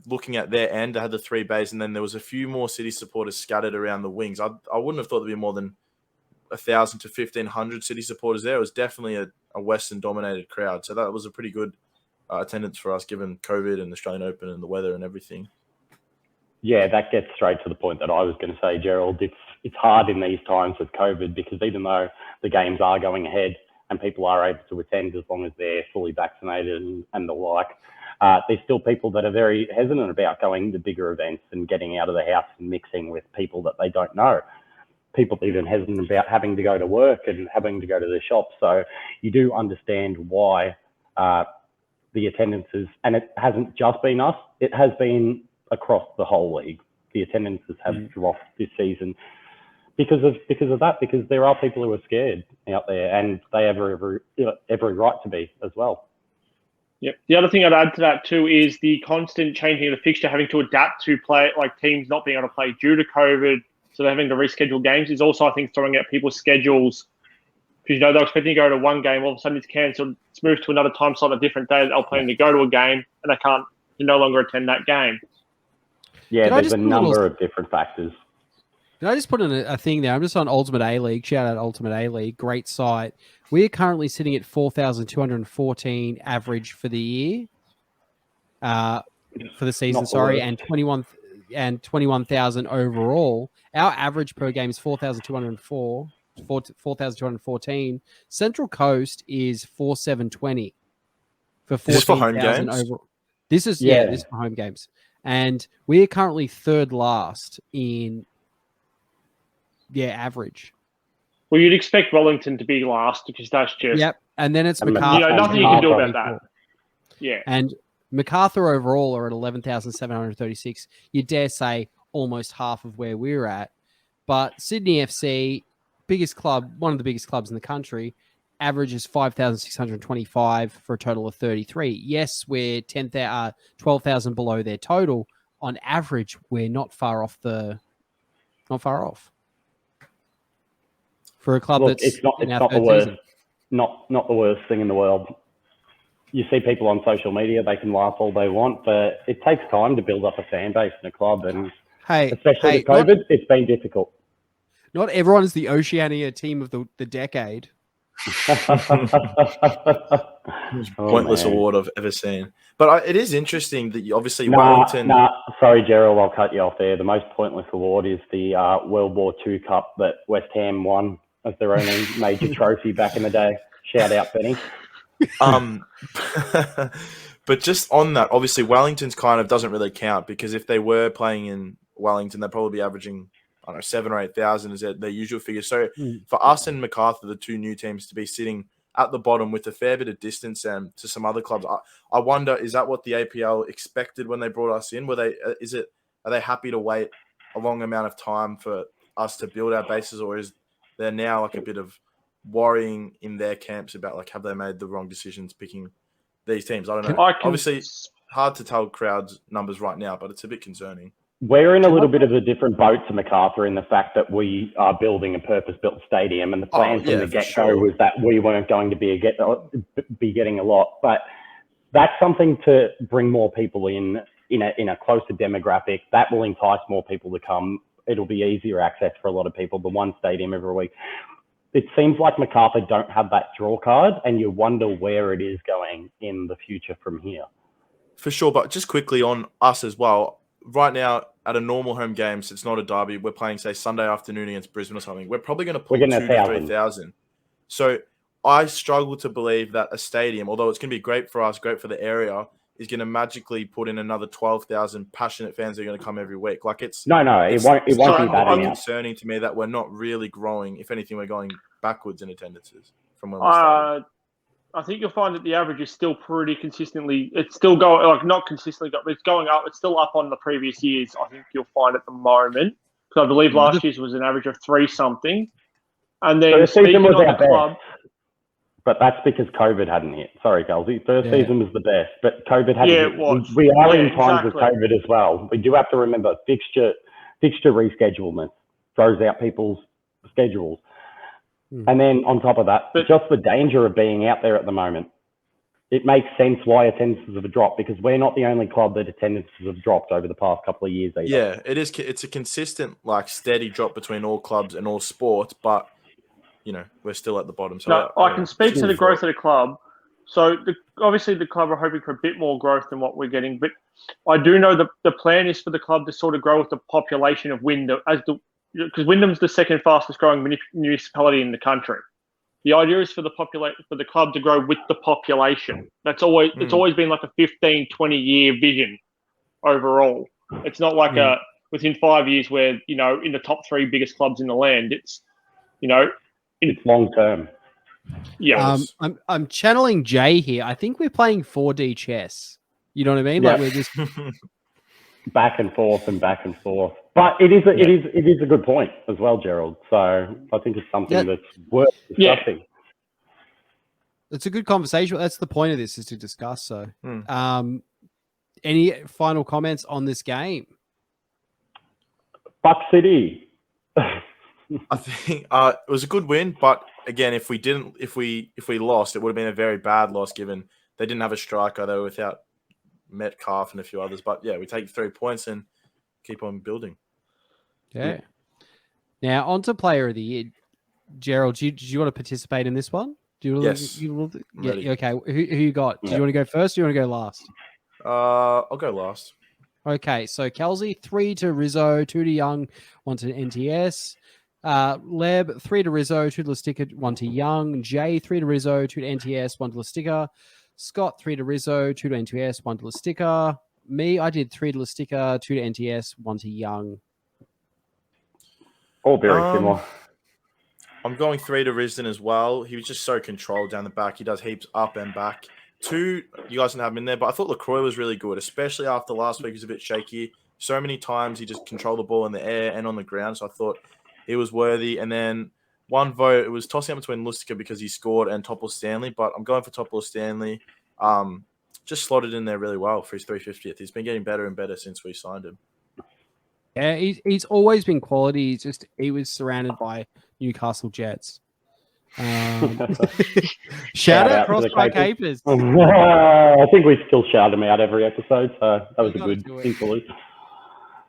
looking at their end, they had the 3 bays, and then there was a few more City supporters scattered around the wings. I wouldn't have thought there'd be more than 1,000 to 1,500 City supporters there. It was definitely a Western-dominated crowd, so that was a pretty good attendance for us, given COVID and the Australian Open and the weather and everything. Yeah, that gets straight to the point that I was going to say, Gerald. It's hard in these times with COVID, because even though the games are going ahead, and people are able to attend as long as they're fully vaccinated and the like. There's still people that are very hesitant about going to bigger events and getting out of the house and mixing with people that they don't know. People even hesitant about having to go to work and having to go to the shops. So you do understand why the attendances, and it hasn't just been us, it has been across the whole league. The attendances have dropped this season because of that, because there are people who are scared out there, and they have every right to be as well. Yep. The other thing I'd add to that too is the constant changing of the fixture, having to adapt to play, like teams not being able to play due to COVID, so they're having to reschedule games, is also, I think, throwing out people's schedules. Because, they're expecting to go to one game, all of a sudden it's cancelled, it's moved to another time slot, a different day, they're planning to go to a game, and they can no longer attend that game. Yeah, there's a number of different factors. Can I just put in a thing there? I'm just on Ultimate A-League. Shout out Ultimate A-League. Great site. We are currently sitting at 4,214 average for the year, for the season, and 21,000 overall. Our average per game is 4,214. Central Coast is 4,720 for 14,000 overall. This is for home games. And we are currently third last in average. Well, you'd expect Wellington to be last because that's just... Yep, and then it's MacArthur. Nothing you can do about that. Yeah. And MacArthur overall are at 11,736. You dare say almost half of where we're at. But Sydney FC, biggest club, one of the biggest clubs in the country, averages 5,625 for a total of 33. Yes, we're 12,000 below their total. On average, we're not far off. For a club it's not the worst, not the worst thing in the world. You see people on social media, they can laugh all they want, but it takes time to build up a fan base in a club, and especially with COVID, it's been difficult. Not everyone is the Oceania team of the decade. Pointless award I've ever seen. But it is interesting that obviously Wellington... Sorry, Gerald, I'll cut you off there. The most pointless award is the World War II Cup that West Ham won as their only major trophy back in the day. Shout out, Benny. But just on that, obviously Wellington's kind of doesn't really count, because if they were playing in Wellington, they'd probably be averaging, I don't know, 7,000 or 8,000 is their usual figure. So for us and MacArthur, the two new teams, to be sitting at the bottom with a fair bit of distance to some other clubs, I wonder, is that what the APL expected when they brought us in? Are they happy to wait a long amount of time for us to build our bases, or is there now like a bit of worrying in their camps about like, have they made the wrong decisions picking these teams? I don't know. Obviously, it's hard to tell crowds numbers right now, but it's a bit concerning. We're in a little bit of a different boat to MacArthur in the fact that we are building a purpose-built stadium, and the plan from the get-go was that we weren't going to be getting a lot. But that's something to bring more people in a closer demographic. That will entice more people to come. It'll be easier access for a lot of people, the one stadium every week. It seems like MacArthur don't have that draw card, and you wonder where it is going in the future from here. For sure, but just quickly on us as well. Right now, at a normal home game, so it's not a derby, we're playing, say, Sunday afternoon against Brisbane or something. We're probably going to pull 2,000 to 3,000. So I struggle to believe that a stadium, although it's going to be great for us, great for the area, is going to magically put in another 12,000 passionate fans that are going to come every week. Like it won't be that. It's concerning to me that we're not really growing. If anything, we're going backwards in attendances from when we started. I think you'll find that the average is still pretty consistently. It's still going, like not consistently, but it's going up. It's still up on the previous years. I think you'll find at the moment, because I believe last year's was an average of 3-something. And then first season was our best, but that's because COVID hadn't hit. Sorry, Kelsey. First season was the best, but COVID hadn't hit. It was. We are in times of COVID as well. We do have to remember fixture reschedulement throws out people's schedules. And then on top of that, just the danger of being out there at the moment, it makes sense why attendances have dropped, because we're not the only club that attendances have dropped over the past couple of years either. Yeah, it is. It's a consistent, like, steady drop between all clubs and all sports, but, we're still at the bottom. So I can speak to the growth of the club. So obviously the club are hoping for a bit more growth than what we're getting, but I do know the plan is for the club to sort of grow with the population of Wyndham, because Wyndham's the second fastest growing municipality in the country. The idea is for the club to grow with the population. That's always it's always been like a 15, 20-year vision overall. It's not like within 5 years where, in the top 3 biggest clubs in the land. It's, it's long term. Yeah. I'm channeling Jay here. I think we're playing 4D chess. You know what I mean? Yeah. Like we're just back and forth and back and forth. But it is a good point as well, Gerald. So I think it's something that's worth discussing. It's a good conversation. That's the point of this, is to discuss. So, any final comments on this game? Buck City. I think it was a good win, but again, if we lost, it would have been a very bad loss given they didn't have a striker. They were without Metcalf and a few others. But yeah, we take 3 points and keep on building. Yeah. Now on to Player of the Year. Gerald, do you want to participate in this one? Yes. Okay. Who you got? Do you want to go first? Or do you want to go last? I'll go last. Okay, so Kelsey, 3 to Rizzo, 2 to Young, 1 to NTS. Leb, 3 to Rizzo, 2 to Lustica, 1 to Young. Jay, 3 to Rizzo, 2 to NTS, 1 to Lustica. Scott, 3 to Rizzo, 2 to NTS, 1 to Lustica. Me, I did 3 to Lustica, 2 to NTS, 1 to Young. All very similar. I'm going 3 to Risden as well. He was just so controlled down the back. He does heaps up and back. 2, you guys didn't have him in there, but I thought LaCroix was really good, especially after last week. He was a bit shaky. So many times he just controlled the ball in the air and on the ground. So I thought he was worthy. And then 1 vote, it was tossing up between Lustica because he scored and Topple Stanley, but I'm going for Topple Stanley. Just slotted in there really well for his 350th. He's been getting better and better since we signed him. Yeah, he's always been quality. He was surrounded by Newcastle Jets. Shout out Crossbar Capers. I think we still shout him out every episode, so that was a good thing to lose.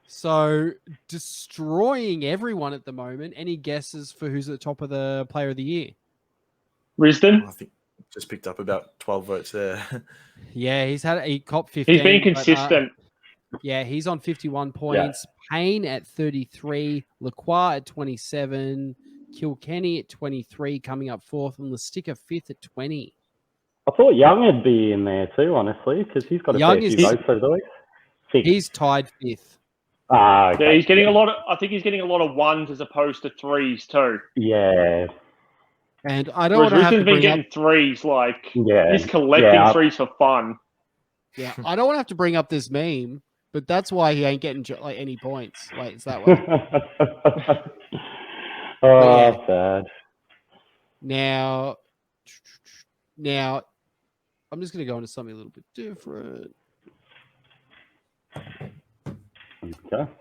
So, destroying everyone at the moment. Any guesses for who's at the top of the Player of the Year? Risden? I think just picked up about 12 votes there. Yeah, he copped 15. He's been consistent. Yeah, he's on 51 points. Yeah. Payne at 33. Lacroix at 27. Kilkenny at 23, coming up 4th. And Lustica 5th at 20. I thought Young would be in there too, honestly, because he's got a fair few votes over the week. 6. He's tied 5th. Okay. Yeah, he's getting I think he's getting a lot of 1s as opposed to 3s too. Yeah. And I don't want to have to bring getting up 3s, like he's collecting 3s for fun. Yeah, I don't want to have to bring up this meme, but that's why he ain't getting like any points. Like it's that way. Sad. Now, I'm just going to go into something a little bit different. Okay.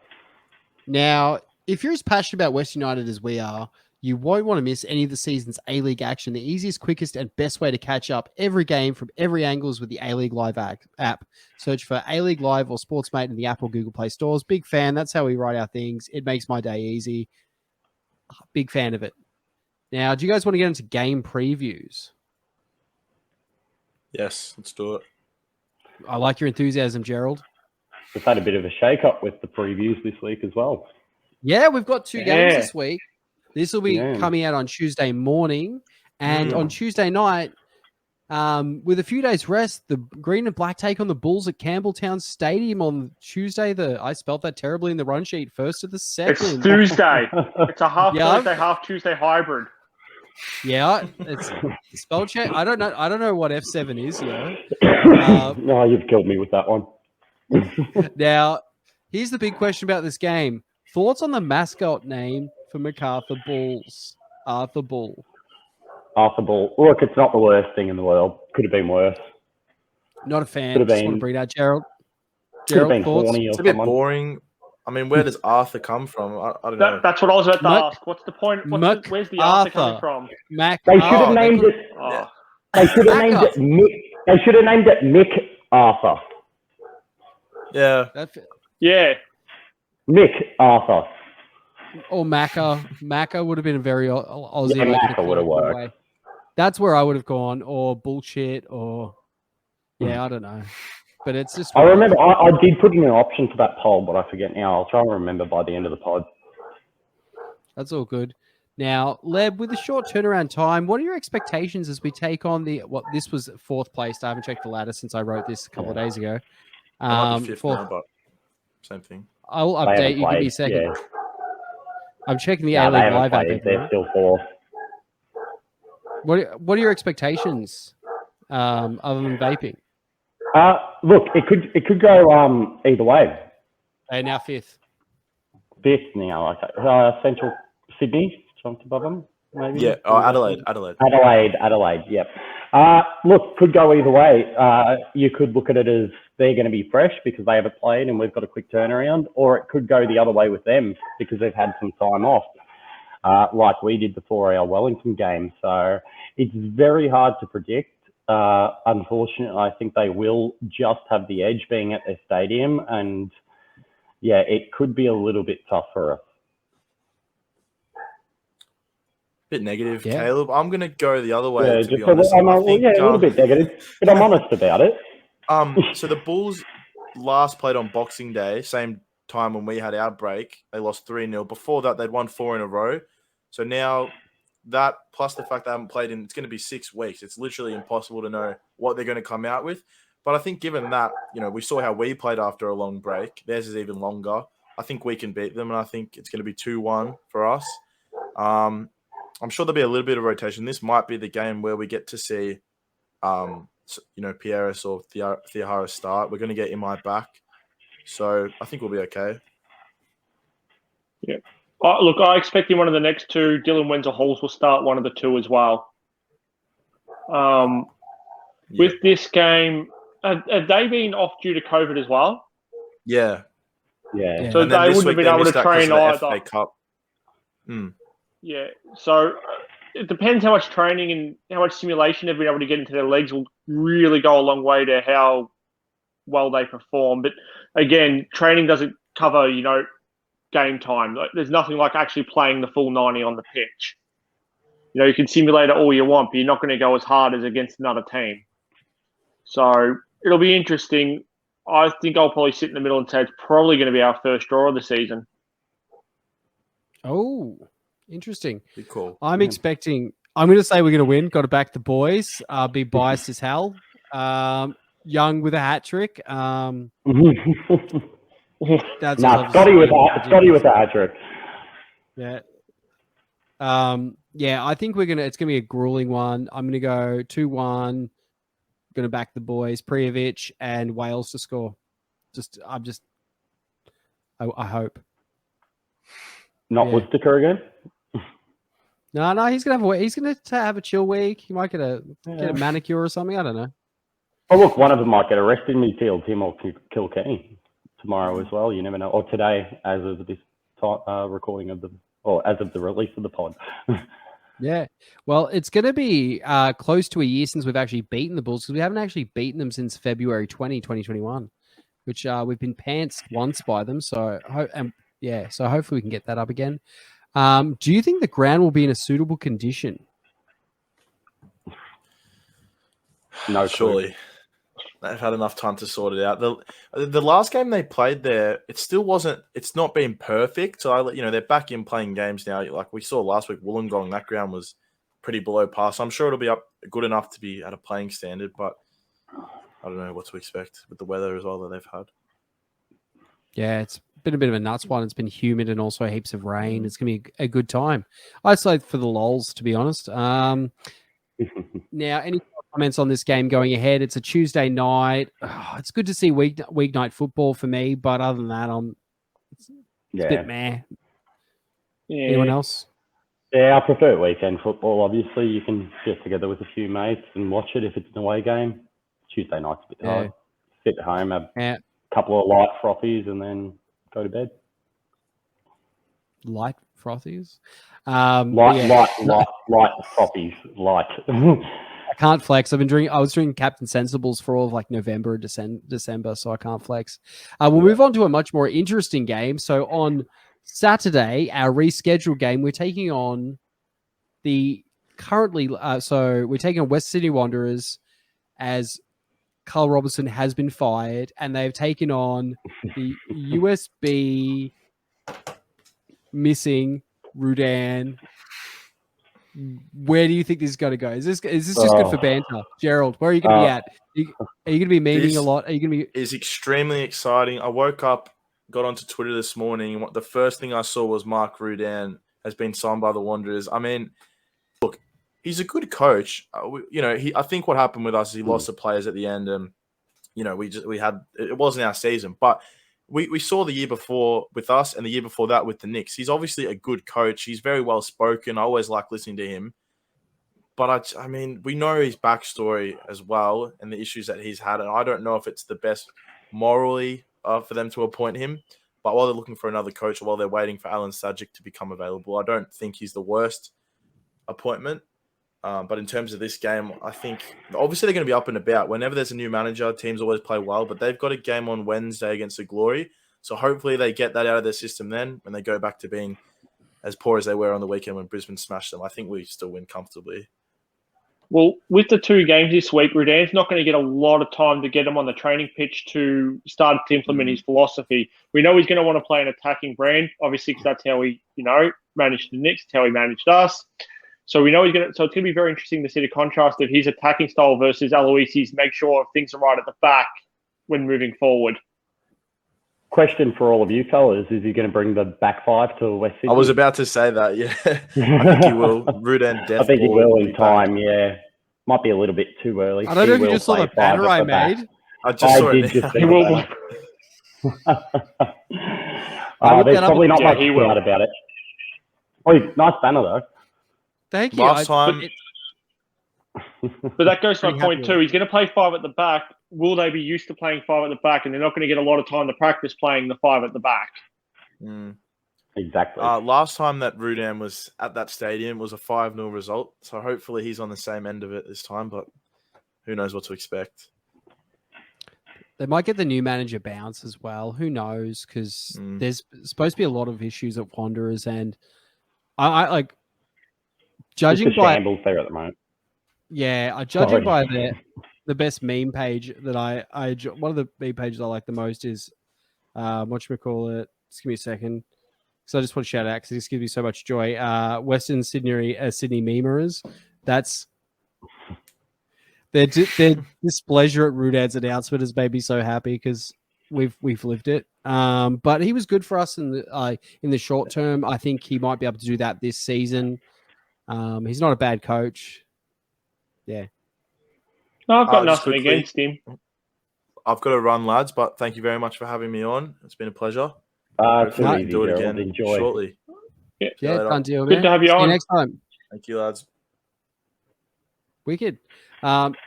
Now, if you're as passionate about West United as we are, you won't want to miss any of the season's A-League action. The easiest, quickest, and best way to catch up every game from every angle is with the A-League Live app. Search for A-League Live or Sportsmate in the Apple Google Play stores. Big fan. That's how we write our things. It makes my day easy. Big fan of it. Now, do you guys want to get into game previews? Yes, let's do it. I like your enthusiasm, Gerald. We've had a bit of a shake-up with the previews this week as well. Yeah, we've got 2 games this week. This will be coming out on Tuesday morning. And on Tuesday night, with a few days rest, the green and black take on the Bulls at Campbelltown Stadium on Tuesday. I spelled that terribly in the run sheet. 1st to the 2nd. It's Tuesday. It's a half Thursday, half Tuesday hybrid. Yeah, it's spell check. I don't know what F7 is, No, you've killed me with that one. Now, here's the big question about this game. Thoughts on the mascot name for MacArthur Bulls? Arthur Bull. Arthur Bull. Look, it's not the worst thing in the world. Could have been worse. Not a fan. Could have Just been. Want to bring out Gerald. Could have been thoughts? horny or It's a bit someone. boring. I mean, where does Arthur come from? I don't know. That's what I was about to ask. What's the point? Where's the Arthur coming from? They should have named it. Oh. They should have named it Mick. They should have named it Mick Arthur. Yeah. Yeah. Mick Arthur. Or Macca. Macca would have been a very Aussie. Yeah, way to Macca put would have it worked. away. That's where I would have gone. Or bullshit. Or I don't know. But it's just. I remember I did put in an option for that poll, but I forget now. I'll try and remember by the end of the pod. That's all good. Now, Leb, with the short turnaround time, what are your expectations as we take on this was fourth place. I haven't checked the ladder since I wrote this a couple of days ago. I might be fifth now, but same thing. I'll They haven't update you. Give me a played, second. yeah. I'm checking the No, A they League haven't live app. played. They're still fourth. What are your expectations other than vaping? Look, it could go either way. They're now fifth. Fifth now. Okay. Central Sydney jumped above them. Maybe. Yeah. Oh, Adelaide. Adelaide. Yep. Look, could go either way. You could look at it as they're going to be fresh because they haven't played and we've got a quick turnaround, or it could go the other way with them because they've had some time off, like we did before our Wellington game. So it's very hard to predict. Unfortunately, I think they will just have the edge being at their stadium, and yeah, it could be a little bit tough for us. Bit negative, Yeah. Caleb. I'm going to go the other way, Yeah, to be just honest. a little bit negative, but I'm honest about it. So the Bulls last played on Boxing Day, same time when we had our break. They lost 3-0. Before that, they'd won 4 in a row. So now that, plus the fact they haven't played it's going to be 6 weeks. It's literally impossible to know what they're going to come out with. But I think given that, we saw how we played after a long break. Theirs is even longer. I think we can beat them, and I think it's going to be 2-1 for us. I'm sure there'll be a little bit of rotation. This might be the game where we get to see, Pieris or Theohara start. We're going to get Imai back. So I think we'll be okay. Yeah. Look, I expect in one of the next two, Dylan Wenzel-Halls will start one of the two as well. With this game, have they been off due to COVID as well? Yeah. Yeah. So they wouldn't have been able to train either. FA Cup. Yeah. So it depends how much training and how much simulation they've been able to get into their legs will really go a long way to how well they perform. But again, training doesn't cover, game time. There's nothing like actually playing the full 90 on the pitch. You can simulate it all you want, but you're not going to go as hard as against another team. So it'll be interesting. I think I'll probably sit in the middle and say it's probably going to be our first draw of the season. Oh, interesting. Be cool. I'm going to say we're going to win. Got to back the boys. Be biased as hell. Young with a hat trick. Scotty with a hat trick. Yeah. I think it's gonna be a grueling one. I'm gonna go 2-1. Gonna back the boys, Prijovic and Wales to score. I hope. Not Lustica again. No, he's gonna have a chill week. He might get a manicure or something. I don't know. Oh, look, one of them might get arrested in midfield, him or Kilkenny tomorrow as well. You never know. Or today, as of this recording of as of the release of the pod. Yeah. Well, it's going to be close to a year since we've actually beaten the Bulls, because we haven't actually beaten them since February 2021, which we've been pantsed once by them. So, so hopefully we can get that up again. Do you think the ground will be in a suitable condition? No, surely. They've had enough time to sort it out. The last game they played there, it's not been perfect. So, they're back in playing games now. Like we saw last week, Wollongong, that ground was pretty below par. So I'm sure it'll be up good enough to be at a playing standard, but I don't know what to expect with the weather as well that they've had. Yeah, it's been a bit of a nuts one. It's been humid and also heaps of rain. It's going to be a good time. I'd say for the lols, to be honest. Now, any comments on this game going ahead? It's a Tuesday night. It's good to see weeknight football for me, but other than that, it's a bit meh. Yeah. Anyone else? Yeah, I prefer weekend football. Obviously, you can get together with a few mates and watch it if it's an away game. Tuesday night's a bit hard. Sit at home, have a couple of light frothies, and then go to bed. Light frothies? Light frothies. Light. I can't flex. I was drinking Captain Sensibles for all of like November and December, so I can't flex. We'll move on to a much more interesting game. So on Saturday, our rescheduled game, we're taking on we're taking on West Sydney Wanderers, as Carl Robertson has been fired, and they've taken on the USB missing Rudan where do you think this is going to go? Is this just good for banter? Gerald, where are you going to be at? Are you going to be memeing a lot? Are you going to be? Is extremely exciting. I woke up, got onto Twitter this morning, and the first thing I saw was Mark Rudan has been signed by the Wanderers. I mean, look, he's a good coach. I think what happened with us is he lost the players at the end, and it wasn't our season, but we saw the year before with us and the year before that with the Knicks. He's obviously a good coach. He's very well spoken. I always like listening to him. But I mean, we know his backstory as well and the issues that he's had. And I don't know if it's the best morally for them to appoint him. But while they're looking for another coach or while they're waiting for Alan Sajic to become available, I don't think he's the worst appointment. But in terms of this game, I think obviously they're going to be up and about. Whenever there's a new manager, teams always play well. But they've got a game on Wednesday against the Glory. So hopefully they get that out of their system then when they go back to being as poor as they were on the weekend when Brisbane smashed them. I think we still win comfortably. Well, with the 2 games this week, Rudan's not going to get a lot of time to get him on the training pitch to start to implement his philosophy. We know he's going to want to play an attacking brand, obviously, because that's how he, managed the Knicks, it's how he managed us. So we know he's going to. So it's going to be very interesting to see the contrast of his attacking style versus Aloisi's. Make sure things are right at the back when moving forward. Question for all of you fellas: is he going to bring the back 5 to West Sydney? I was about to say that. Yeah, I think he will. Rudan definitely. I think he will in time. Yeah, might be a little bit too early. I don't know if you just saw the banner I made. I just saw it. He will. There's probably not much doubt about it. Oh, nice banner though. Thank you. Last time. But that goes to my point too. He's going to play 5 at the back. Will they be used to playing 5 at the back, and they're not going to get a lot of time to practice playing the 5 at the back? Exactly. Last time that Rudan was at that stadium was a 5-0 result. So hopefully he's on the same end of it this time, but who knows what to expect. They might get the new manager bounce as well. Who knows? Because there's supposed to be a lot of issues at Wanderers, and I like judging by shambles there at the moment. Yeah, judging by the best meme page that I one of the meme pages I like the most is whatchamacallit. Just give me a second. So I just want to shout out because this gives me so much joy. Western Sydney Memers. That's their displeasure at Rudan's announcement has made me so happy because we've lived it. But he was good for us in the short term. I think he might be able to do that this season. He's not a bad coach. Yeah. No, I've got nothing against him. I've got to run, lads, but thank you very much for having me on. It's been a pleasure. Hopefully do it again shortly. Yeah, done deal, good man. to have you See on. next time. Thank you, lads. Wicked.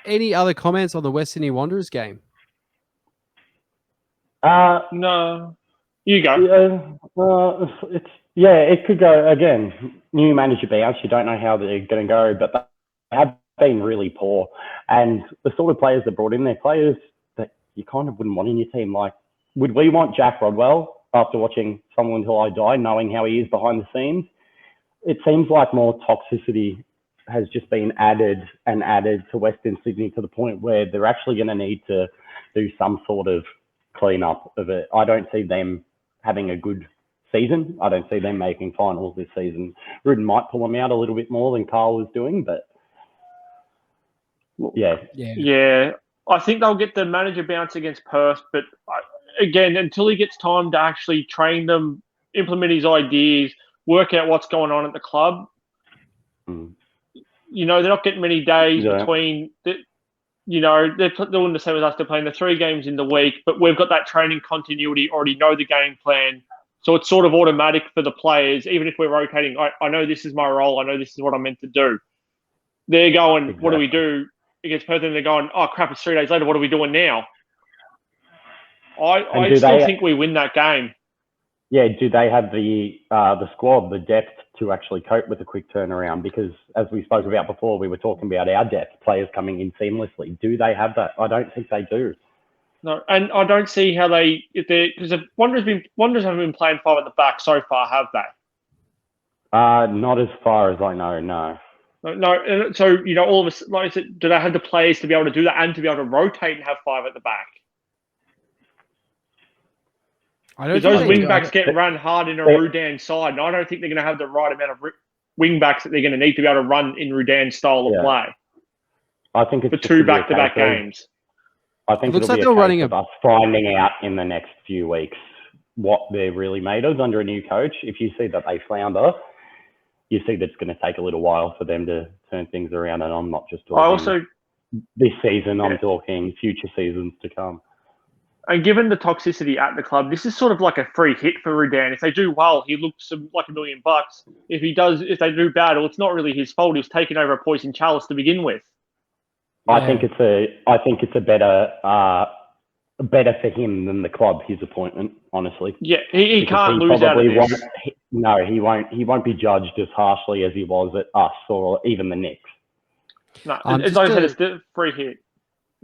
Any other comments on the West Sydney Wanderers game? No. You go. It could go again. New manager bounce. You don't know how they're going to go, but they have been really poor. And the sort of players that brought in, they're players that you kind of wouldn't want in your team. Like, would we want Jack Rodwell after watching Someone Until I Die, knowing how he is behind the scenes? It seems like more toxicity has just been added to Western Sydney to the point where they're actually going to need to do some sort of clean-up of it. I don't see them having a good season. I don't see them making finals this season. Rudin might pull them out a little bit more than Carl was doing, but yeah. I think they'll get the manager bounce against Perth, but again, until he gets time to actually train them, implement his ideas, work out what's going on at the club, they're not getting many days between. They're doing the same as us. They're playing the 3 games in the week, but we've got that training continuity, already know the game plan. So it's sort of automatic for the players, even if we're rotating. I know this is my role. I know this is what I'm meant to do. They're going, What do we do against Perth? And they're going, oh, crap, it's 3 days later. What are we doing now? I still think we win that game. Yeah, do they have the squad, the depth to actually cope with a quick turnaround? Because as we spoke about before, we were talking about our depth, players coming in seamlessly. Do they have that? I don't think they do. No, and I don't see how because the Wanderers haven't been playing 5 at the back so far, have they? Not as far as I know, no. No, so all of us, like I said, do they have the players to be able to do that and to be able to rotate and have 5 at the back? Because those wing backs get run hard in a Rudan side, and I don't think they're going to have the right amount of wing backs that they're going to need to be able to run in Rudan's style of play. I think it's for just two gonna be a back-to-back case of- games. I think It looks it'll like be they're a case running of us finding out in the next few weeks what they're really made of under a new coach. If you see that they flounder, you see that it's going to take a little while for them to turn things around. And I'm not just talking this season, I'm talking future seasons to come. And given the toxicity at the club, this is sort of like a free hit for Rudan. If they do well, he looks like $1 million. If they do bad, well, it's not really his fault. He's taken over a poison chalice to begin with. I think it's a better for him than the club, his appointment, honestly. Yeah, he can't lose out of this. He won't be judged as harshly as he was at us or even the Knicks. No, as I said, it's a free hit.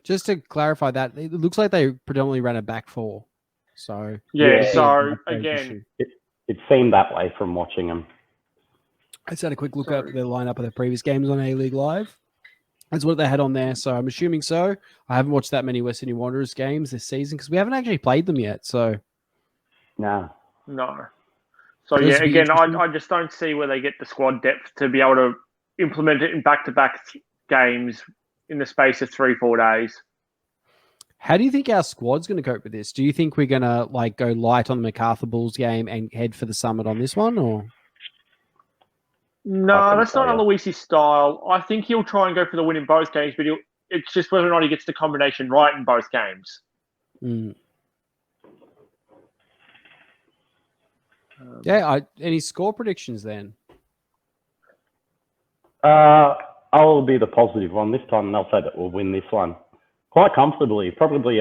Just to clarify that, it looks like they predominantly ran a back four. So so again, it seemed that way from watching them. I just had a quick look up the lineup of the previous games on A-League Live. That's what they had on there, so I'm assuming so. I haven't watched that many West Sydney Wanderers games this season because we haven't actually played them yet. So no. So again, I just don't see where they get the squad depth to be able to implement it in back-to-back games in the space of 3-4 days. How do you think our squad's going to cope with this? Do you think we're going to go light on the MacArthur Bulls game and head for the summit on this one, or? No, that's not Aloisi's style. I think he'll try and go for the win in both games, but it's just whether or not he gets the combination right in both games. Any score predictions then? I'll be the positive one this time, and I'll say that we'll win this one quite comfortably. Probably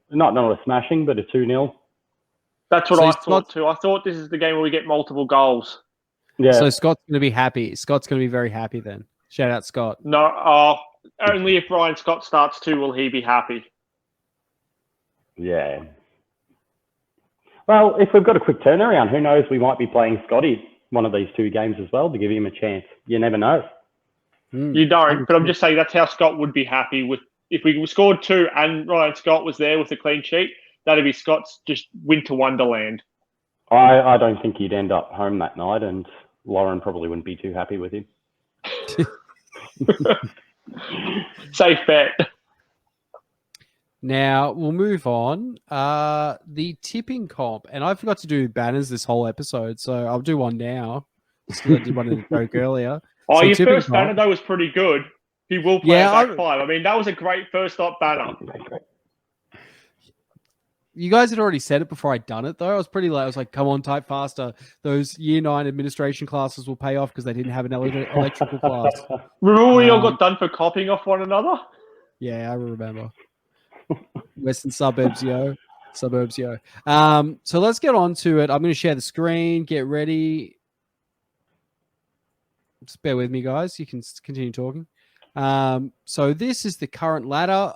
not a smashing, but a 2-0. That's what I thought too. I thought this is the game where we get multiple goals. Yeah. So Scott's going to be happy. Scott's going to be very happy then. Shout out, Scott. No, only if Ryan Scott starts too will he be happy. Yeah. Well, if we've got a quick turnaround, who knows? We might be playing Scotty one of these two games as well to give him a chance. You never know. You don't, but I'm just saying that's how Scott would be happy with. If we scored 2 and Ryan Scott was there with a clean sheet, that'd be Scott's just winter wonderland. I don't think he'd end up home that night, and Lauren probably wouldn't be too happy with him. Safe bet. Now, we'll move on. The tipping comp, and I forgot to do banners this whole episode, so I'll do one now. I did one in the joke earlier. Oh, So your tipping first comp, banner, though, was pretty good. He will play back 5. I mean, that was a great first-up banner. You guys had already said it before I'd done it, though. I was pretty late. I was like, come on, type faster. Those Year 9 administration classes will pay off because they didn't have an electrical class. Remember we all got done for copying off one another? Yeah, I remember. Western suburbs, yo. Suburbs, yo. So let's get on to it. I'm going to share the screen. Get ready. Just bear with me, guys. You can continue talking. So this is the current ladder.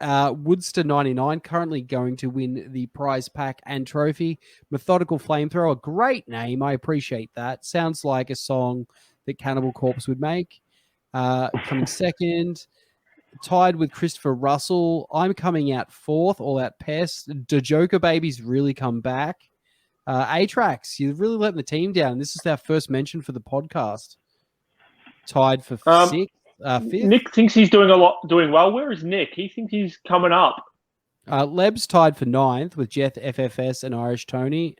Woodster 99 currently going to win the prize pack and trophy. Methodical Flamethrower, great name. I appreciate that. Sounds like a song that Cannibal Corpse would make. Coming second. Tied with Christopher Russell. I'm coming out fourth. All that pest. The Joker Babies really come back. A-Trax, you're really letting the team down. This is our first mention for the podcast. Tied for fifth. Nick thinks he's doing well. Where is Nick? He thinks he's coming up. Leb's tied for 9th with Jeff FFS and Irish Tony.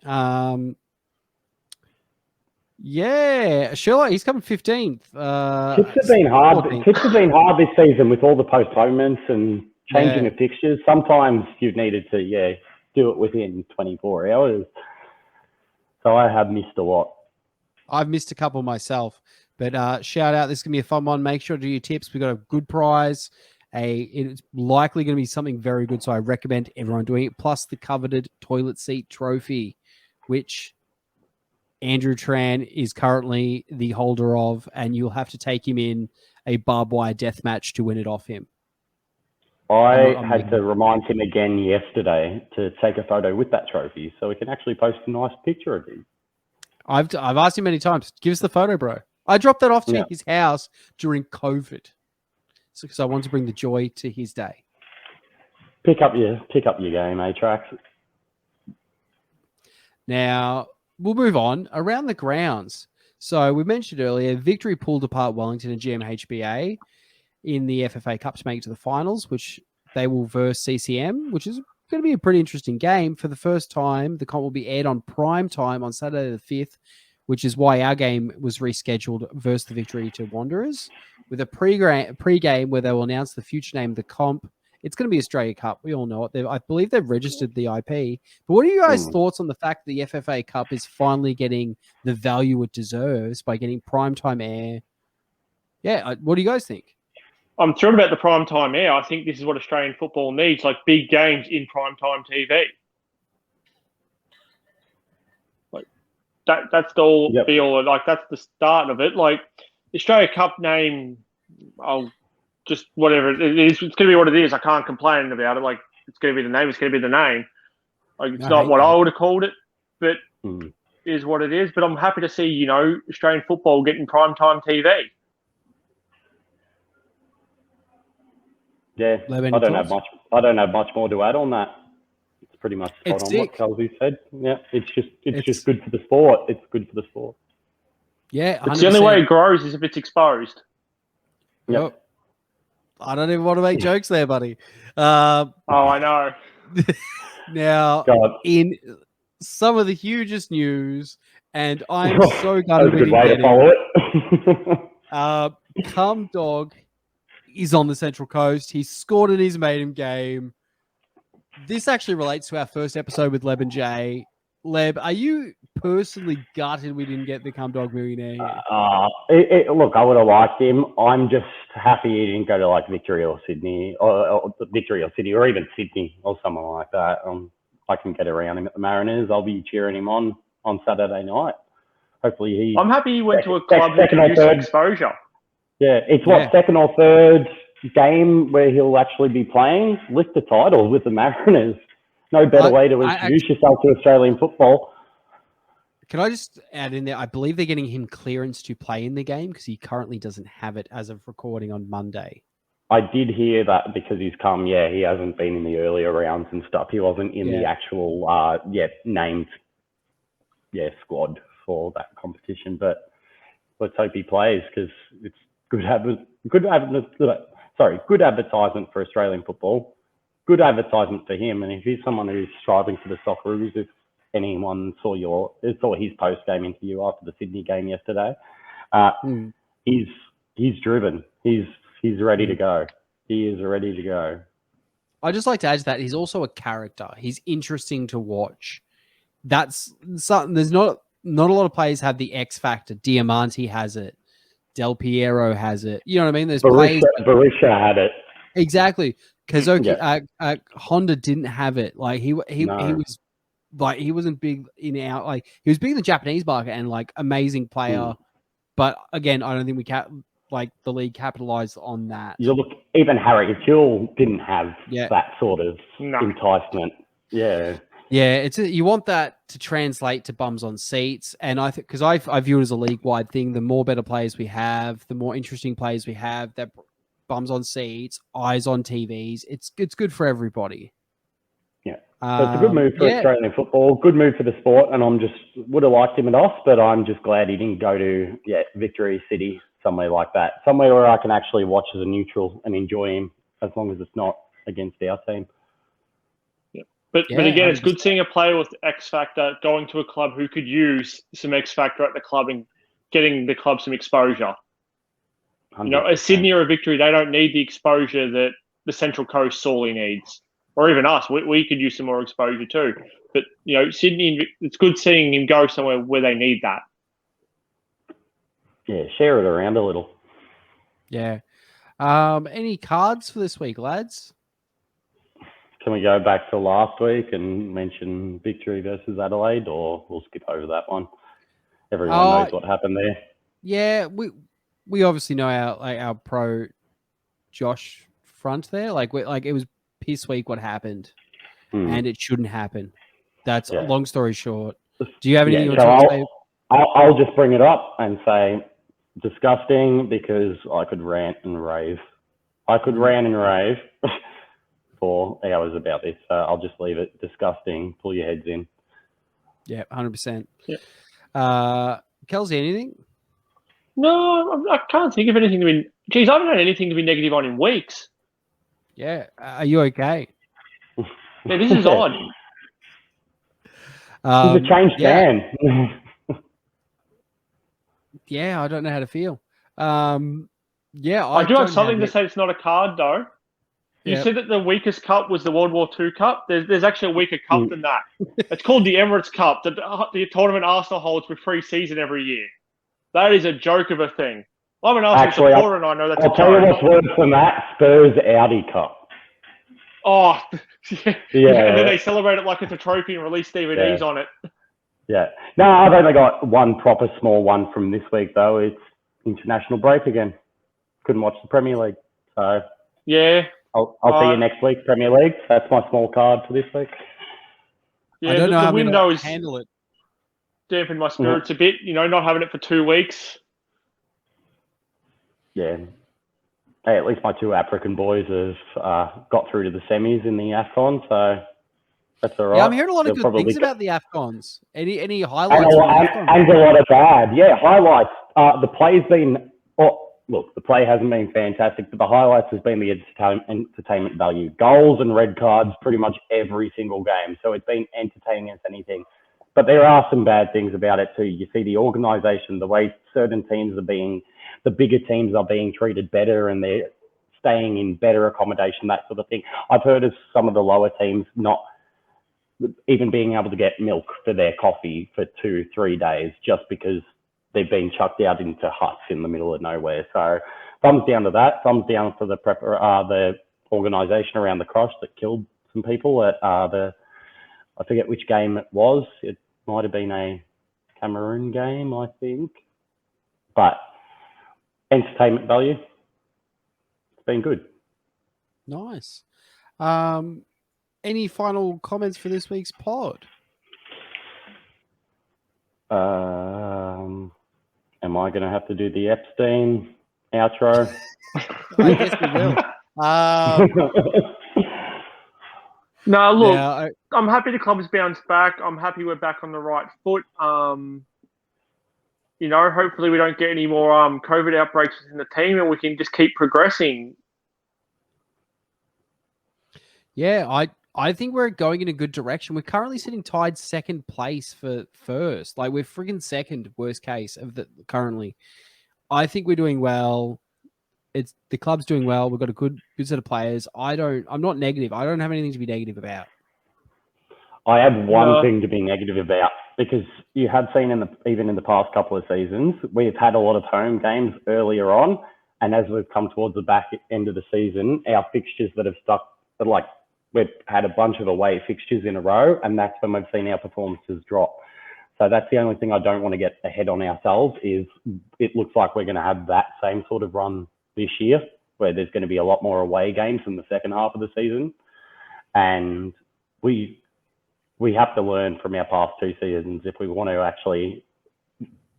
Sherlock, he's coming 15th. Tips have been hard. 14th. Tips have been hard this season with all the postponements and changing of fixtures. Sometimes you've needed to do it within 24 hours. So I have missed a lot. I've missed a couple myself. But shout out, this is going to be a fun one. Make sure to do your tips. We've got a good prize. It's likely going to be something very good, so I recommend everyone doing it. Plus the coveted toilet seat trophy, which Andrew Tran is currently the holder of, and you'll have to take him in a barbed wire death match to win it off him. I had to remind him again yesterday to take a photo with that trophy so we can actually post a nice picture of him. I've asked him many times, give us the photo, bro. I dropped that off to his house during COVID because I wanted to bring the joy to his day. Pick up your game, A-Trax. Now, we'll move on. Around the grounds. So we mentioned earlier, Victory pulled apart Wellington and GMHBA in the FFA Cup to make it to the finals, which they will verse CCM, which is going to be a pretty interesting game. For the first time, the comp will be aired on prime time on Saturday the 5th, which is why our game was rescheduled versus the Victory to Wanderers, with a pre-game where they will announce the future name of the comp. It's going to be Australia Cup. We all know it. I believe they've registered the IP. But what are you guys' thoughts on the fact that the FFA Cup is finally getting the value it deserves by getting primetime air? Yeah, what do you guys think? I'm thrilled about the primetime air. I think this is what Australian football needs, like big games in primetime TV. Like that's the all be all. Like that's the start of it. Like the Australia Cup name, I'll just whatever it is. It's going to be what it is. I can't complain about it. Like it's going to be the name. It's going to be the name. Like it's not what I would have called it, but it is what it is. But I'm happy to see Australian football getting primetime TV. Yeah, I don't have much. I don't have much more to add on that. It's pretty much spot on what Kelsey said. Yeah, it's just good for the sport. It's good for the sport. Yeah, 100%. It's the only way it grows is if it's exposed. Yep. I don't even want to make jokes there, buddy. I know. Now, in some of the hugest news, and I'm so gutted we didn't get it. Cum Dog is on the Central Coast. He scored in his maiden game. This actually relates to our first episode with Leb and Jay. Leb, are you personally gutted we didn't get the Cum Dog Millionaire here? Look, I would have liked him. I'm just happy he didn't go to like Victory or Sydney, or Victory or City, or even Sydney or someone like that. I can get around him at the Mariners. I'll be cheering him on Saturday night. Hopefully I'm happy he went to a club who can use exposure. Yeah, it's second or third game where he'll actually be playing. Lift the title with the Mariners. No better way to introduce yourself to Australian football. Can I just add in there? I believe they're getting him clearance to play in the game because he currently doesn't have it as of recording on Monday. I did hear that because he hasn't been in the earlier rounds and stuff. He wasn't in the actual named squad for that competition. But let's hope he plays because it's good advertisement for Australian football. Good advertisement for him. And if he's someone who's striving for the Socceroos, if anyone saw his post-game interview after the Sydney game yesterday, he's driven. He's ready to go. He is ready to go. I just like to add to that. He's also a character. He's interesting to watch. That's something. There's not a lot of players have the X factor. Diamante has it. Del Piero has it. You know what I mean? There's players. Barisha had it. Exactly. Kazuki, Honda didn't have it. Like he was like he wasn't big in our like he was big in the Japanese market and like amazing player. But again, I don't think the league capitalized on that. You look, even Harry Hill didn't have that sort of enticement. Yeah. Yeah, you want that to translate to bums on seats, and I think because I view it as a league-wide thing. The more better players we have, the more interesting players we have. That bums on seats, eyes on TVs. It's good for everybody. Yeah, so it's a good move for Australian football. Good move for the sport, and would have liked him enough, but I'm just glad he didn't go to Victory City, somewhere like that, somewhere where I can actually watch as a neutral and enjoy him, as long as it's not against our team. But again, it's good seeing a player with X factor going to a club who could use some X factor at the club and getting the club some exposure. 100%. A Sydney or a Victory, they don't need the exposure that the Central Coast sorely needs, or even us. We could use some more exposure too. But Sydney, it's good seeing him go somewhere where they need that. Yeah, share it around a little. Yeah. Any cards for this week, lads? Can we go back to last week and mention Victory versus Adelaide, or we'll skip over that one? Everyone knows what happened there. Yeah, we obviously know our pro Josh front there. Like it was piss week what happened, and it shouldn't happen. That's long story short. Do you have anything you want to say? I'll just bring it up and say disgusting because I could rant and rave. For hours about this. So I'll just leave it. Disgusting. Pull your heads in. Yeah, 100%. Yeah. Kelsey, anything? No, I can't think of anything to be. Geez, I haven't had anything to be negative on in weeks. Yeah. Are you okay? Yeah, this is odd. He's a changed man. Yeah, I don't know how to feel. Yeah, I do have don't something to it. say it's not a card, though. You Yep. said that the weakest cup was the World War II Cup. There's actually a weaker cup than that. It's called the Emirates Cup, the tournament Arsenal holds with pre-season every year. That is a joke of a thing. I'm an Arsenal Actually, supporter, and I know that's I'll a tell you joke. what's worse than that. Spurs Audi Cup. Oh, Yeah. and then they celebrate it like it's a trophy and release DVDs on it. Yeah. No, I've only got one proper small one from this week, though. It's international break again. Couldn't watch the Premier League. So Yeah. I'll see you next week, Premier League. That's my small card for this week. Yeah, I don't know the how I'm window going is to handle it. dampened my spirits a bit, not having it for 2 weeks. Yeah. Hey, at least my two African boys have got through to the semis in the AFCON, so that's all right. Yeah, I'm hearing a lot of They'll good things probably about the AFCONs. Any and, highlights? from the AFCON? and a lot of bad. Yeah, highlights. The play's been... Look, the play hasn't been fantastic, but the highlights has been the entertainment value. Goals and red cards pretty much every single game. So it's been entertaining as anything. But there are some bad things about it too. You see the organisation, the way certain teams are being, the bigger teams are being treated better and they're staying in better accommodation, that sort of thing. I've heard of some of the lower teams not even being able to get milk for their coffee for 2-3 days just because they've been chucked out into huts in the middle of nowhere. So thumbs down to that. Thumbs down for the organisation around the crush that killed some people at I forget which game it was. It might have been a Cameroon game, I think. But entertainment value, it's been good. Nice. Any final comments for this week's pod? Am I going to have to do the Epstein outro? I guess we will. No, look, Yeah, I'm happy the club's bounced back. I'm happy we're back on the right foot. Hopefully we don't get any more COVID outbreaks within the team and we can just keep progressing. yeah, I think we're going in a good direction. We're currently sitting tied second place for first. Like we're freaking second, worst case of the currently. I think we're doing well. The club's doing well. We've got a good set of players. I'm not negative. I don't have anything to be negative about. I have one thing to be negative about because you have seen even in the past couple of seasons, we've had a lot of home games earlier on. And as we've come towards the back end of the season, our fixtures that have stuck, we've had a bunch of away fixtures in a row, and that's when we've seen our performances drop. So that's the only thing I don't want to get ahead on ourselves is it looks like we're going to have that same sort of run this year, where there's going to be a lot more away games in the second half of the season. And we have to learn from our past two seasons if we want to actually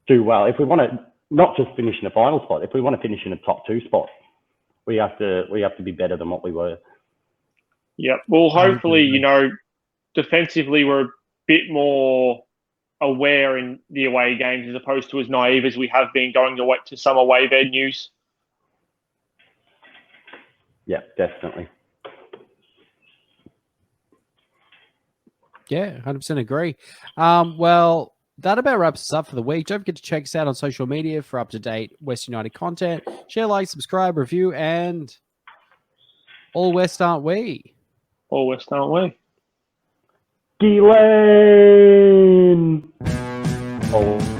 do well. If we want to not just finish in a final spot, if we want to finish in a top 2 spot, we have to be better than what we were. Yeah, well, hopefully, defensively we're a bit more aware in the away games as opposed to as naive as we have been going to some away venues. Yeah, definitely. Yeah, 100% agree. Well, that about wraps us up for the week. Don't forget to check us out on social media for up-to-date West United content. Share, like, subscribe, review, and all West, aren't we? All West, aren't we? Gillane! Oh.